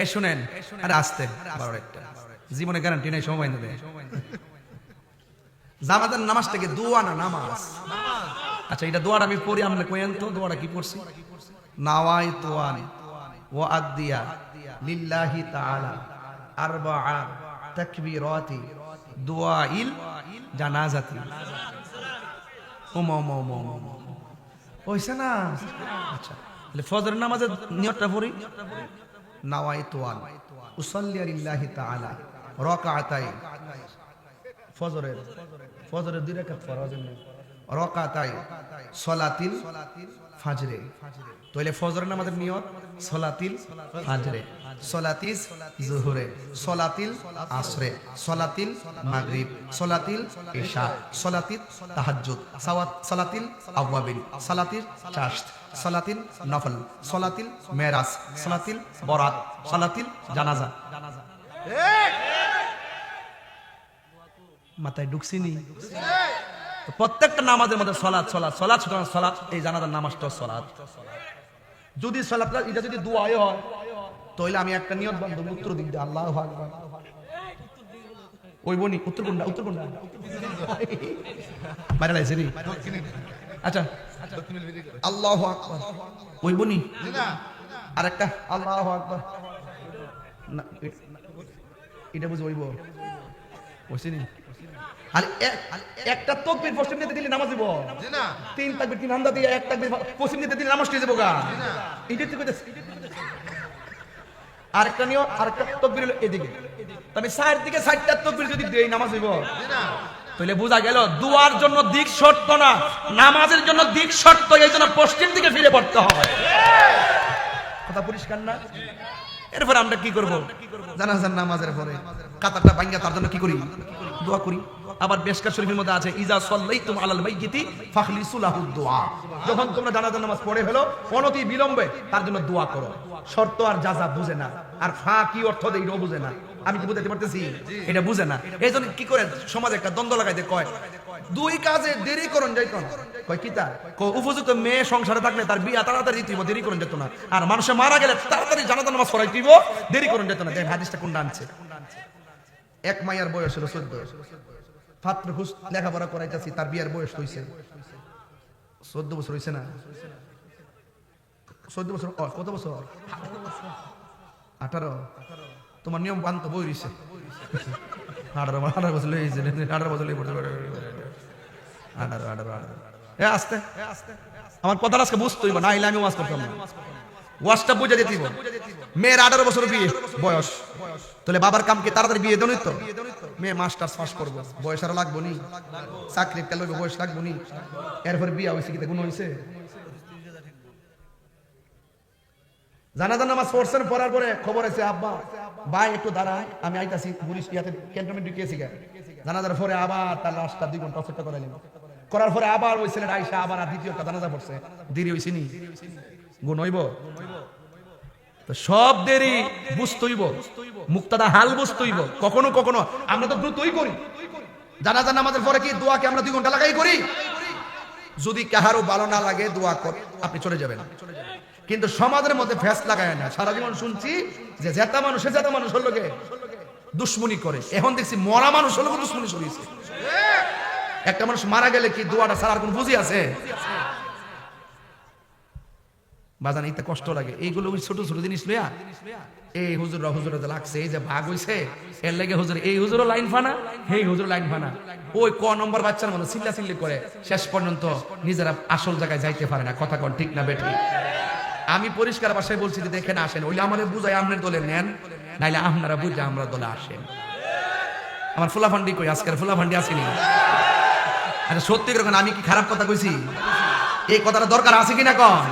S3: এই শুনেন আরে আসতে 12টা জীবনে গ্যারান্টি নাই সময় নেবে জামাতের নামাজটাকে দোয়া না নামাজ আচ্ছা এটা দোয়াটা আমি পড়ি আমরা কইেন তো দোয়াটা কি পড়ছি নাওয়াইতু আন ওয়া আদিয়া লিল্লাহি তাআলা আরবা'a তাকবীরাতি দুআইল জানাজাতি ওইছে না আচ্ছা তাহলে ফজরের নামাজের নিয়তটা পড়ি নাওয়াইতু আন উসাল্লি লিল্লাহি তাআলা রাকাতাইন ফজরের 2 রাকাত ফরজ রাকাতাই সালাতিল ফাজরে তাহলে ফজরের নামাজের নিয়ত সালাতিল ফাজরে সালাতিস যুহরে সালাতিল আসরে সালাতিল মাগরিব সালাতিল ইশা সালাতিল তাহাজ্জুদ সালাতিল আওয়াবিন সালাতিল চাশত সালাতিল নফল সালাতিল মেরাজ সালাতিল বরাত সালাতিল জানাজা মাথায় ঢুকছিনি? তো প্রত্যেকটা নামাজের মধ্যে সলাৎ সলাৎ সলাৎ, সুতরাং সলাৎ এই জানাজার নামাজটা সলাৎ। যদি সলাৎটা এটা যদি দুআয় হয় তাহলে আমি একটা নিয়ত বান্ধব উত্তর দিক দিয়ে আল্লাহু আকবার ওই বনি উত্তর কোনটা বাইরে লাইছে রে। আচ্ছা আল্লাহু আকবার ওই বনি আরেকটা আল্লাহু আকবার না এটা বুঝ ওইব বুঝছিনি? আর একটা তাকবীর পশ্চিম দিতে দিলে নামাজ দিব না, তিন তাকবীর তিন হামদা দিয়ে এক তাকবীর পশ্চিম দিতে দিলে নামাজ হয়ে যাবো গা। এটা তো কইতেছে আরেকটা নিও, আরেকটা তাকবীর হলো এদিকে, তবে সাইড দিকে সাইডটা তাকবীর যদি দেই নামাজ হইব না। তাহলে বোঝা গেল দুয়ার জন্য দিক শর্ত না, নামাজের জন্য দিক শর্ত, এই জন্য পশ্চিম দিকে ফিরে পড়তে হয়। কথা পরিষ্কার না? এরপর আমরা কি করব? জানাজার নামাজের পরে কাতারটা ভাঙা তার জন্য কি করি? দোয়া করি। আবার বেশকার শরীফের মধ্যে আছে ইজা সাল্লাইতুম আলাল মাইয়িতি ফাখলিসু লাহুদ দুআ, যখন তোমরা জানাজার নামাজ পড়ে ফেলো অনতি বিলম্বে তার জন্য দোয়া করো। শর্ত আর জাযা বুঝে না, আর ফা কি অর্থ দেয় এটাও বুঝে না। আমি কি বুঝাতে পারতেছি? এটা বুঝে না। এইজন্য কি করে সমাজে একটা দ্বন্দ্ব লাগাইতে কয় দুই কাজে দেরি করুন যাইতো না। কয় কিতা উপযুক্ত মেয়ে সংসারে থাকলে তার বিয়া তাড়াতাড়ি দিতে দেরি করুন যেত না, আর মানুষে মারা গেলে তাড়াতাড়ি জানাজার নামাজ পড়াই দিব দেরি করুন যেত না। দেখ হাদিসটা কোনটা আনছে? এক মাইয়ার বয়স হলো 14, ছাত্র খুশ লেখাপড়া করাইতেছি, তার বিয়ার বয়স হইছে 14 বছর হইছে না? 14 বছর কত বছর? 18। তোমার নিয়ম বান্ত বই রইছে 18 বছর লইছে, 18 বছর লই পড়তে 18 আস্তে আমার কথা আজকে বুঝতে হইব, না হইলে আমি ওয়াজ করতাম না। ওয়াজটা বুঝে দিতে হইব। মেয়ের 18 বছর বিয়ে বয়স, তাহলে বাবার কাম কি তাড়াতাড়ি বিয়ে দেন তো? মেয়ে মাস্টার্স পাস করবো, বয়স আরো লাগবো নি? চাকরি একটা লইবে, বয়স লাগবো নি? এরপর বিয়া হয়েছে কি গুণ হয়েছে? জানাজার নামাজ পড়ছেন, পড়ার পরে খবর আছে আব্বা ভাই একটু দাঁড়ায় আমি আইতাছি, পুলিশ ইয়াতে ক্যান্টনমেন্ট ঢুকিয়েছি গা। জানাজার পরে আবার তার লাশটা 2 ঘন্টা অপেক্ষা করাইলেন, করার পরে আবার ওই ছেলেটা আইসা আবার দ্বিতীয় একটা জানাজা পড়ছে। দেরি হইছে নি? গুণ হইব? তো সব দেরি বুঝতে হইব, মুক্তাদা হাল বুঝতে হইব। কখনো কখনো আমরা তো দ্রুতই করি, জানাজার নামাজের পরে কি দোয়াকে আমরা 2 ঘন্টা লাগাই করি। যদি কাহারও ভালো না লাগে দোয়া কর, আপনি চলে যাবেন। কিন্তু সমাজের মধ্যে ফ্যাস লাগায় না। সারা জীবন শুনছি যে জেতা মানুষ হলো গে দুশ্মনী করে, এখন দেখছি মরা মানুষ হলো দুশ্মনী শুরুছে। একটা মানুষ মারা গেলে কি দোয়াটা ছাড়ার কোন বুঝি আছে? বাজান ইতে কষ্ট লাগে এইগুলো, ওই ছোট ছোট জিনিস লইয়া এই হুজুররা লাগছে, এই যে ভাগ হইছে এর লাগে হুজুর, এই হুজুরও লাইন ফানা, এই হুজুরও লাইন ফানা, ওই ক নম্বর বাচ্চার মতো চিল্লা করে শেষ পর্যন্ত নিজেরা আসল জায়গায় যাইতে পারে না। কথা কোন ঠিক না বেঠি? আমি পরিষ্কার ভাষায় বলছি যে দেখেন আসেন, ওইলে আমাদের বুঝাই আপনার দলে নেন, নাইলে আপনারা বুঝে আমরা দলে আসেন। আমার ফুলাফান্ডি কই? আজকের ফুলাফান্ডি আসেনি। আচ্ছা সত্যি করে আমি কি খারাপ কথা কইছি? এই কথাটা দরকার আছে কিনা কন?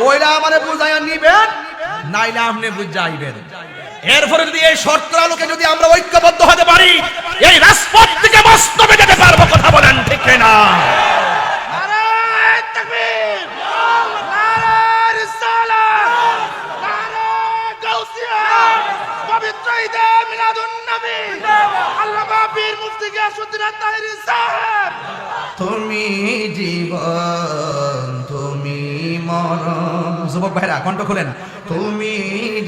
S3: ওইটা আমাদের বুঝাইয়া নিবেন, নাইলে আপনি বুঝে আইবেন। এরপরে যদি এই শর্ত আলোকে যদি আমরা ঐক্যবদ্ধ হতে পারি, এই রাজপথ থেকে বাস্তবে যেতে পারবো। কথা বলেন ঠিক না? তুমি জীবন তুমি মরণ, যুবক ভাইরা কণ্ঠ খোলেন। তুমি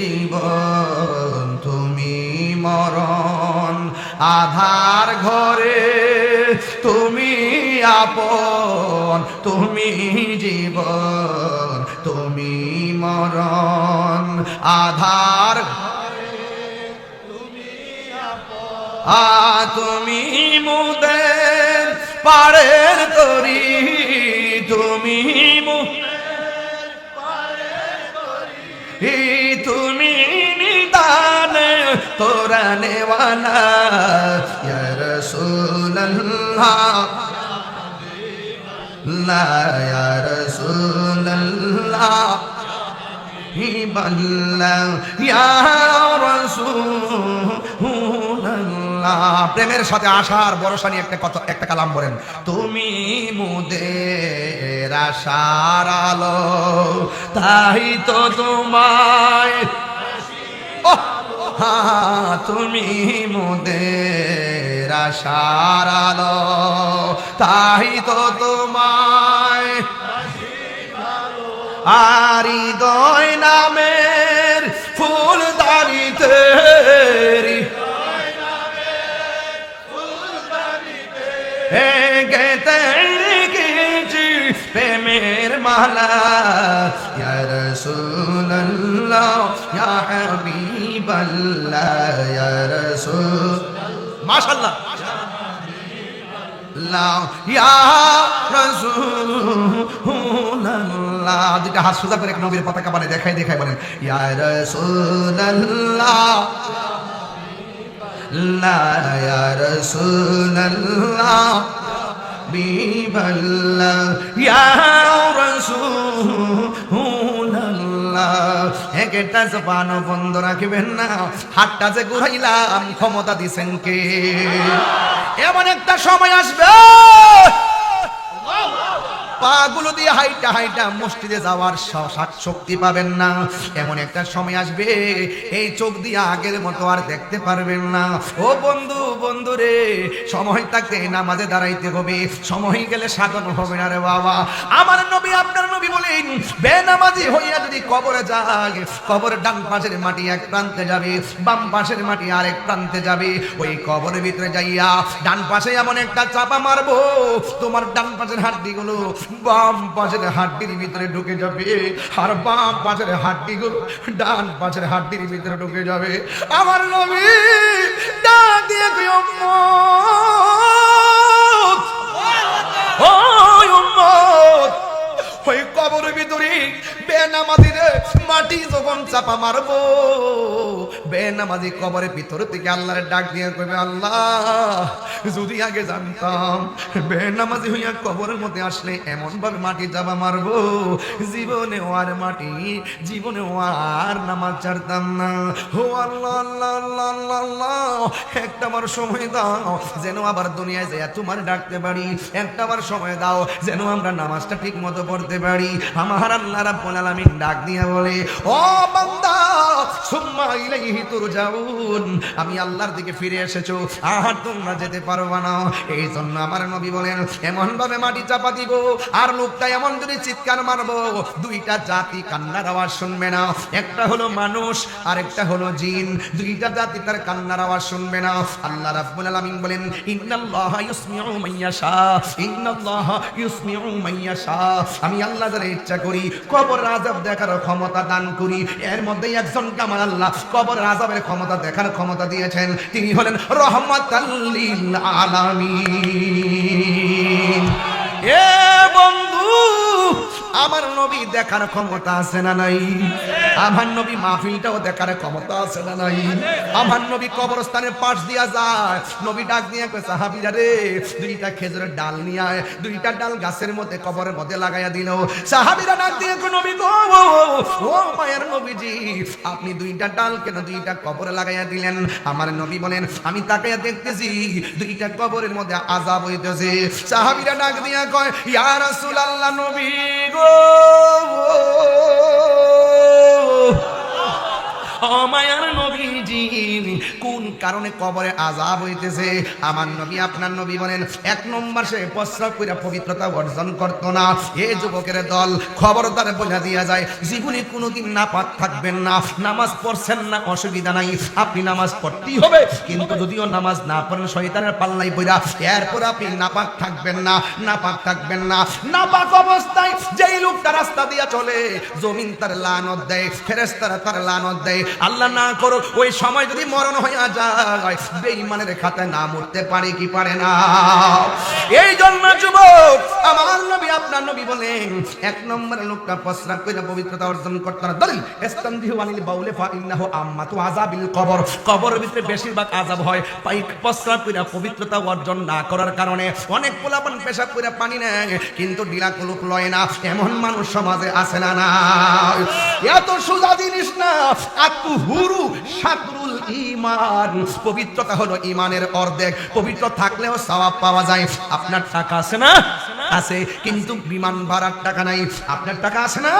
S3: জীবন তুমি মরণ, আধার ঘরে তুমি আপন। তুমি জীবন তুমি মরণ, আধার তুমি মুদের পাড়ের তরি, তুমি তুমি নিদান তোরা নেওয়ানা ইয়া রাসূলুল্লাহ, লা ইয়া রাসূলুল্লাহ ইয়া রাসূলুল্লাহ। প্রেমের সাথে আশার ভরসা নিয়ে একটা কালাম বলেন। তুমি মোদের আশার আলো, তাই তো তোমায়
S1: তুমি মোদের আশার আলো, তাই তো তোমায় আর হৃদয় নামের ফুলদানিতে গেতে রেখেছি প্রেমের মালা, ইয়া রাসূলুল্লাহ ইয়া হাবিবাল্লাহ ইয়া রাসূল, মাশাআল্লাহ ইয়া রাসূলুল্লাহ। দুইটা হাত সোজা করে এক নবীর পতাকা বানায় দেখাই বলেন, ইয়া রাসূলুল্লাহ ইয়া রাসূলুল্লাহ বিবাল্লাহ ইয়া রাসূলুল্লাহ। একটা জবান বন্ধ রাখবেন না, হাতটা যে ঘুরাইলাম ক্ষমতা দিছেন কে? এমন একটা সময় আসবে পাগুলো দিয়ে হাইটা হাইটা মসজিদে যাওয়ার শক্তি পাবেন না। এমন একটা সময় আসবে এই চোখ দিয়ে আগের মতো আর দেখতে পারবেন না। ও বন্ধু, বন্ধু রে, সময় থাকতে নামাজে দাঁড়াইতে হবে, সময় গেলে সাধন হবে না রে বাবা। আমার নবী আপনার নবী বলেন, বেনামাজি হইয়া যদি কবরে যায়, কবরের ডান পাশের মাটি এক প্রান্তে যাবে, বাম পাশের মাটি আরেক প্রান্তে যাবে। ওই কবরের ভিতরে যাইয়া ডান পাশে এমন একটা চাপা মারবো, তোমার ডান পাশের হাড্ডিগুলো বাম পাশের হাড্ডির ভিতরে ঢুকে যাবে, আর বাম পাশের হাড্ডিগুলো ডান পাশের হাড্ডির ভিতরে ঢুকে যাবে। আমার নবী ডাক দিয়ে কই, উম্মত, ও উম্মত, ওই কবরের ভিতরে বেনামাজিরে মাটি যখন চাপা মারবো, বেনামাজি কবরের ভিতর থেকে আল্লাহর ডাক দিয়ে কইবে, আল্লাহ যদি আগে জানতাম বেনামাজি হইয়া কবরের মধ্যে আসলে এমন ভাবে মাটি চাপা মারবো, জীবনে আর মাটি, জীবনে আর নামাজ ছাড়তাম না। ও আল্লাহ আল্লাহ আল্লাহ আল্লাহ আল্লাহ, একটা বার সময় দাও যেন আবার দুনিয়ায় যায় তোমার ডাকতে পারি, একটা বার সময় দাও যেন আমরা নামাজটা ঠিক মতো পড়তে পারি। আমার আল্লাহ রাব্বুল আলামিন ডাক দিয়ে বলে, ও বান্দা সুম্মা ইলাইহি তুরজাউন, আমি আল্লাহর দিকে ফিরে এসেছো, আর তোমরা যেতে পারবা না। এই জন্য আমার নবী বলেন, এমন ভাবে মাটি চাপা দিব আর লোকটা এমন যদি চিৎকার মারবো, দুইটা জাতি কান্নার আওয়াজ শুনবে না। একটা হলো মানুষ আর একটা হলো জিন, দুইটা জাতি তার কান্নার আওয়াজ শুনবে না। আল্লাহ রাব্বুল আলামিন বলেন, ইন্নাল্লাহা ইউসমিউ মান ইয়াশা, ইন্নাল্লাহা ইউসমিউ মান ইয়াশা, আমি আল্লাহ যারা ইচ্ছা করি কবর আযাব দেখার ক্ষমতা দান করি। এর মধ্যে একজন আমার আল্লাহ কবর আযাবের ক্ষমতা দেখার ক্ষমতা দিয়েছেন, তিনি হলেন রহমাতাল লিল আলামিন। এ বন্ধু, আমার নবী দেখার ক্ষমতা আছে না নাই? আমার নবী মাহফিলটাও দেখার ক্ষমতা আছে না নাই? আমার নবী কবরস্থানের পাশ দিয়া যায়, নবী ডাক দিয়ে কয়, সাহাবীরা রে, দুইটা খেজুরের ডাল নিয়ে আয়। দুইটা ডাল গাছের মধ্যে কবরের মধ্যে লাগাইয়া দিল। সাহাবীরা ডাক দিয়ে কয়, নবী গো, ও মায়ের নবীজি, আপনি দুইটা ডাল কেন দুইটা কবরে লাগাইয়া দিলেন? আমার নবী বলেন, আমি তাকাইয়া দেখতেছি দুইটা কবরের মধ্যে আযাব হইতেছে। সাহাবীরা ডাক দিয়া কয়, ইয়া রাসূলুল্লাহ, নবী গো, ও মায়ার নবীজি, কোন কারণে কবরে আযাব হইতেছে? আমার নবী আপনার নবী বলেন, এক নম্বর সে প্রস্রাব কইরা পবিত্রতা অর্জন করতো না। এ যুবকের দল, খবরদার বলে দিয়া যায়, জীবনে কোনোদিন নাপাক থাকবেন না। নামাজ পড়ছেন না, অসুবিধা নাই, আপনি নামাজ পড়তেই হবে, কিন্তু যদিও নামাজ না পড়েন শয়তানের পাল্লাই পড়া, এরপর আপনি নাপাক থাকবেন না, নাপাক থাকবেন না। নাপাক অবস্থায় যেই লোকটা রাস্তা দিয়া চলে, জমিন তার লানত দেয়, ফেরেশতারা তার লানত দেয়। আল্লাহ না করো ওই সময় যদি মরণ হইয়া যায়, বেঈমানের খাতায় নাম উঠতে পারে কি পারে না? এই জন্য যুবক, আমার নবী আপনার নবী বলেন, এক নম্বরের লোকটা প্রস্রাব কইরা পবিত্রতা অর্জন করতে না। দলিল ইস্তামদিহু আনিল বাউলে ফা ইন্নাহু আম্মাতু আযাবিল কবর, কবরের ভিতরে বেশিরভাগ আযাব হয় পাইক প্রস্রাব কইরা পবিত্রতা অর্জন না করার কারণে। অনেক পোলাপান পেশাব কইরা পানি নেয় কিন্তু ডিলা কুলুক লয় না, এমন মানুষ সমাজে আছে না? না, এত সোজা জিনিস না। আতুহুরু শাতরুল ঈমান, পবিত্রতা হলো ঈমানের অর্ধেক। পবিত্র থাকলেও সওয়াব পাওয়া যায়। আপনার টাকা আছে না?
S3: আছে, কিন্তু বিমান ভাড়ার টাকা নাই। আপনার টাকা আছে না?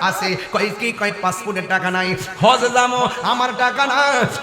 S3: আছে। কয় কি কয় পাসপোর্টের টাকা নাই। হজে যাবো, আমার টাকা না।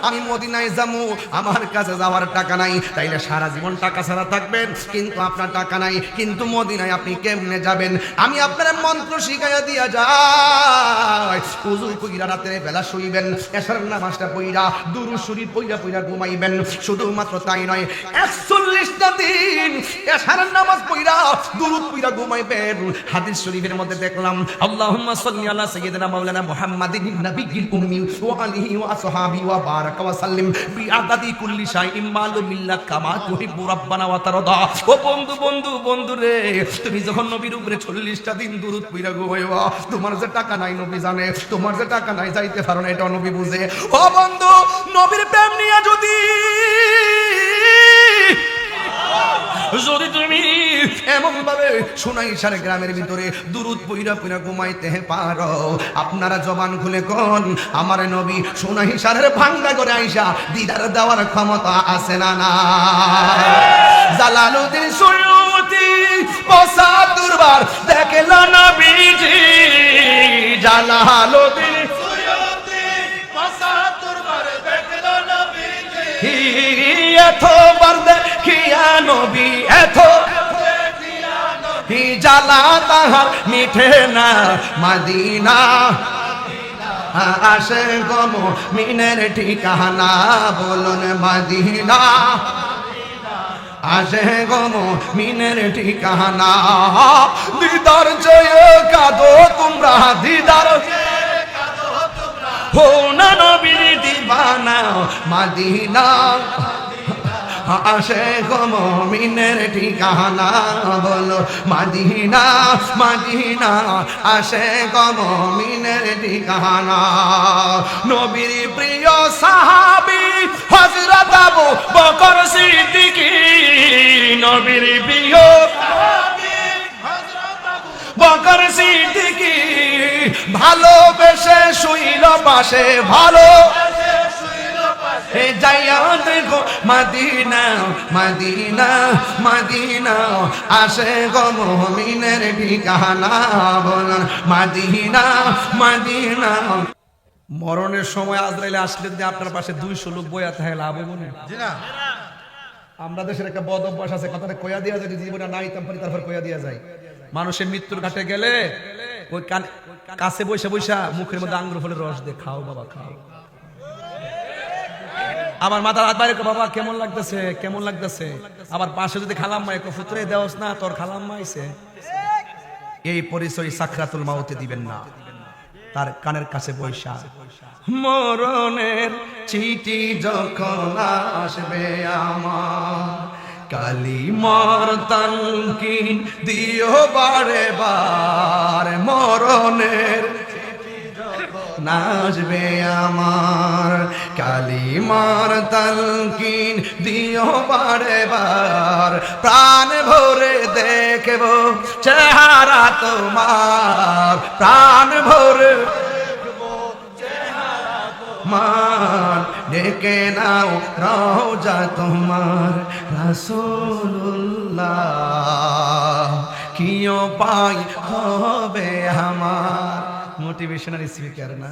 S3: আমি মদিনায় যাবো, আমার কাছে যাওয়ার টাকা নাই। তাইলে সারা জীবন টাকা ছাড়া থাকবেন, কিন্তু আপনার টাকা নাই, কিন্তু মদিনায় আপনি কেমনে যাবেন? আমি আপনার মন্ত্র শিখাইয়া দিয়া যাই। উযু কইরা রাতের বেলা শুইবেন, এশার নামাজটা পড়া দুরূদ শরীফ পড়া ঘুমাইবেন। শুধুমাত্র তাই নয়, 41টা দিন এশার নামাজ পড়া দুরূদ পড়া ঘুমাইবেন। হাদিস শরীফের মধ্যে দেখলাম, আল্লাহুম্মা সাল্লি আলা সাইয়্যিদিনা মাওলানা মুহাম্মাদিন নাবিয়্যিল উম্মি ওয়া আলিহি ওয়া আসহাবিহি ওয়া বারাকা ওয়া সাল্লিম বিআদাদি কুল্লি শাইইন মালুম মিল্লাক কামা তুহিব্বু রাব্বানা ওয়া তারদা। ও বন্ধু রে, তুমি যখন নবীর উপরে 40টা দিন দুরূদ পড়া ঘুমাইবা, তোমার যে টাকা নাই নবী জানে, তোমার যে টাকা নাই যাইতে পারো না, এটা নবী বুঝে। ও বন্ধু, নবীর প্রেম নিয়ে যদি তুমি এমন ভাবে সোনাইশার গ্রামের ভিতরে দুরূদ পইরা ঘুমাইতে পারো, আপনারা জবান খুলে কোন আমার নবী সোনাইশারের ভাঙ্গা করে আইসা দিদার দেওয়ার ক্ষমতা আছে না? না। জালালউদ্দিন সুয়ুতি ৭৫ বার দেখল নবীজি। জালালউদ্দিন সুয়ুতি ৭৫ বার দেখল নবীজি। এতবার দেখিয়া নবী এত জ্বালা তাহার মিঠে না মদিনা। আসে গম মিনের ঠিকানা, বলুন মদিনা। আসে গম মিনের ঠিকানা। দিদার জয় কাঁদো তোমরা, দিদার হো না নবীর দিবানা মদিনা। আসে গো মুমিনের ঠিকানা, বলো মদিনা মদিনা। আসে গো মুমিনের ঠিকানা। নবীর প্রিয় সাহাবী হযরত আবু বকর সিদ্দিক। নবীর প্রিয় সাহাবী হযরত আবু বকর সিদ্দিক। ভালোবেসে শুইল পাশে, ভালো যাইয়া দেখো মদিনা মদিনা মদিনা। আসে গো মুমিনের ঠিকানা, বলুন মদিনা মদিনা। মরণের সময় আজরাইল আসলে যদি আপনার পাশে 200 লোক বইয়া থাকে, লাভ হইব না? জি না। আমরা দেশের একটা বদ অভ্যাস আছে, কথাটা কইয়া দিয়া যায়, জীবনে নাই তারপর কইয়া দিয়া যায়। মানুষের মৃত্যুর ঘাটে গেলে ওই কাছে বৈশা মুখের মধ্যে আঙ্গুর ফলের রস দিয়ে খাও বাবা খাও। আমার মাথার হাত বাইরে, বাবা কেমন লাগতেছে কেমন লাগতেছে। আবার পাশে যদি খালাম্মা একটু ফুতরে দেওস না, তোর খালাম্মা আইছে। এই পরিচয় সাকরাতুল মাউতে দিবেন না, তার কানের কাছে বৈশা। মরণের চিঠি যখন আসবে আমার, কালিমার তানকিন দিও বারে বার। মরণের নাচবে আমার, কালিমার তালকিন দিও বারে বার। প্রাণ ভরে দেখব চেহারা তোমার, প্রাণ ভরে দেখব চেহারা তোমার। ডেকে নাও রওজা তোমার রাসূলুল্লাহ, কিও পাই হবে আমার। মোটিভেশনাল স্পিকার না,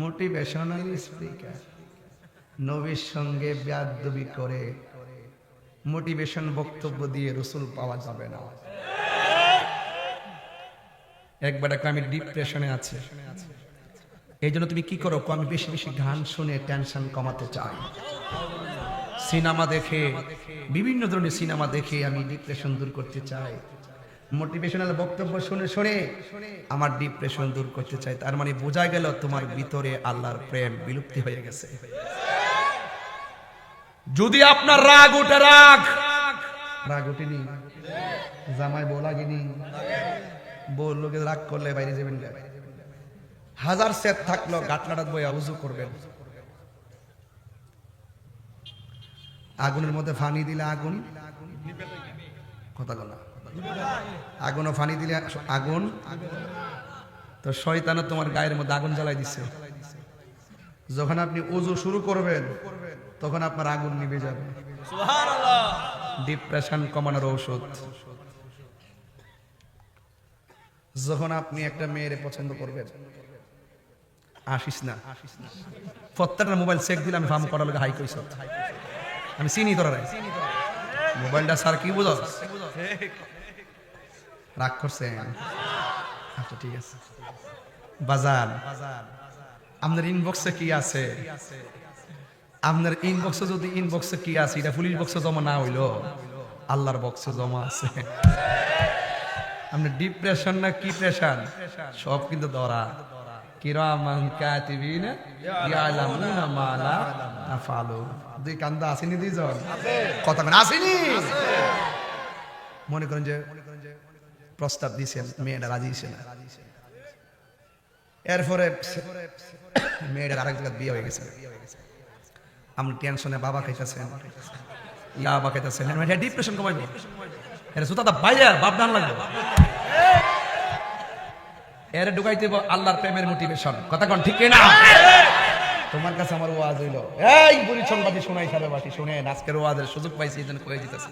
S3: মোটিভেশনাল স্পিকার। নবীর সঙ্গে বেয়াদবি করে মোটিভেশন বক্তব্য দিয়ে রাসূল পাওয়া যাবে না। একবার আমি ডিপ্রেশনে আছি, এই জন্য তুমি কি করো? আমি বেশি বেশি গান শুনে টেনশন কমাতে চাই। সিনেমা দেখে, বিভিন্ন ধরনের সিনেমা দেখে আমি ডিপ্রেশন দূর করতে চাই। মোটিভেশনাল বক্তব্য শুনে শুনে আমার ডিপ্রেশন দূর করতে চাই। তার মানে বোঝা গেল তোমার ভিতরে আল্লাহর প্রেম বিলুপ্তি হয়ে গেছে। যদি আপনার রাগ উঠে, রাগ উঠেনি, জামাই বলাগিনি, বউ লোকে রাগ করলে বাইরে যাবেন, হাজার সেট থাকলো গাটলাটাত বইয়া উজু করবেন। আগুনের মধ্যে ফানি দিলে আগুন কথা বলা, আগুনও ফানি দিলে আগুন। তো শয়তানও তোমার গায়ের মধ্যে আগুন জ্বালাই দিচ্ছে। যখন আপনি ওযু শুরু করবেন তখন আপনার আগুন নিভে যাবে। সুবহানাল্লাহ। ডিপ্রেশন কমানোর ঔষধ যখন আপনি একটা মেয়েরে পছন্দ করবেন, আসিস না প্রত্যেকটা মোবাইল চেক দিলে আমি ফার্ম করার লোক হাই কইস, আমি চিনি তোরা মোবাইলটা স্যার কি বুঝো রাগ করছেন? আচ্ছা ঠিক আছে বাজার, আপনার ইনবক্সে কি আছে? আপনার ইনবক্সে যদি ইনবক্সে কি আছে এটা পুলিশ বক্সে জমা না হইলো আল্লাহর বক্সে জমা আছে। আপনার ডিপ্রেশন না কি প্রেশন সব কিন্তু ধরা। কিরামান কাতিবিনা ইয়ালামুনা মা লা তাফআলুন। দুই কান্দা আসেনি দুইজন? কথা কেন আসেনি? মনে করেন যে প্রস্তাব দিয়েছেন, মেয়েটা রাজি হয়েছে না, এরপরে মেয়েটার আরেক জায়গায় বিয়ে হয়ে গেছে, আপনি টেনশনে বাবা খাইতেছেন, বাবা খাইতেছেন, ডিপ্রেশন কমাইব, এর জুতাটা বাইরে বাপ দান লাগবে, এর ঢুকাইতে আল্লাহর প্রেমের মোটিভেশন। কথা কোন ঠিক না? তোমার কাছে আমার ওয়াজ হইলো, এই বুড়ি সংবাদী শোনাই সারাবাসী শুনেন, আজকের ওয়াজের সুযোগ পাইছি এই জন্য কয়ে দিতেছি।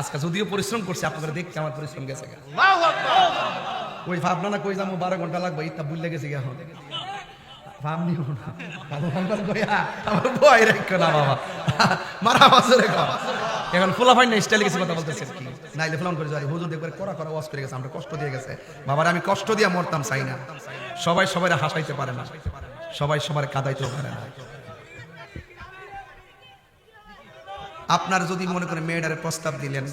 S3: আজকে যদিও পরিশ্রম করছি, আপনাদের দেখতে আমার পরিশ্রম গেছে, ওই ভাবনা না কই যাবো 12 ঘন্টা লাগবে ইত্যা বুঝলে গেছে এখন ভাব নিও না, আমার ভয় রেখো না বাবা, মারা বাজে রেখো। এখন খোলা ফাইন না স্টাইলে গেছে কথা বলতেছে কি নাইলে ফোন করে যাই হুজুর দেখবার করা করা ওয়াজ করে গেছে, আমরা কষ্ট দিয়ে গেছে বাবার, আমি কষ্ট দিয়ে মরতাম চাই না। সবাই সবাই হাসাইতে পারে না, সবাই সবার কাঁদাইতেও পারে না। আপনার যদি মনে করে মেয়েটারে প্রস্তাব দিলেন,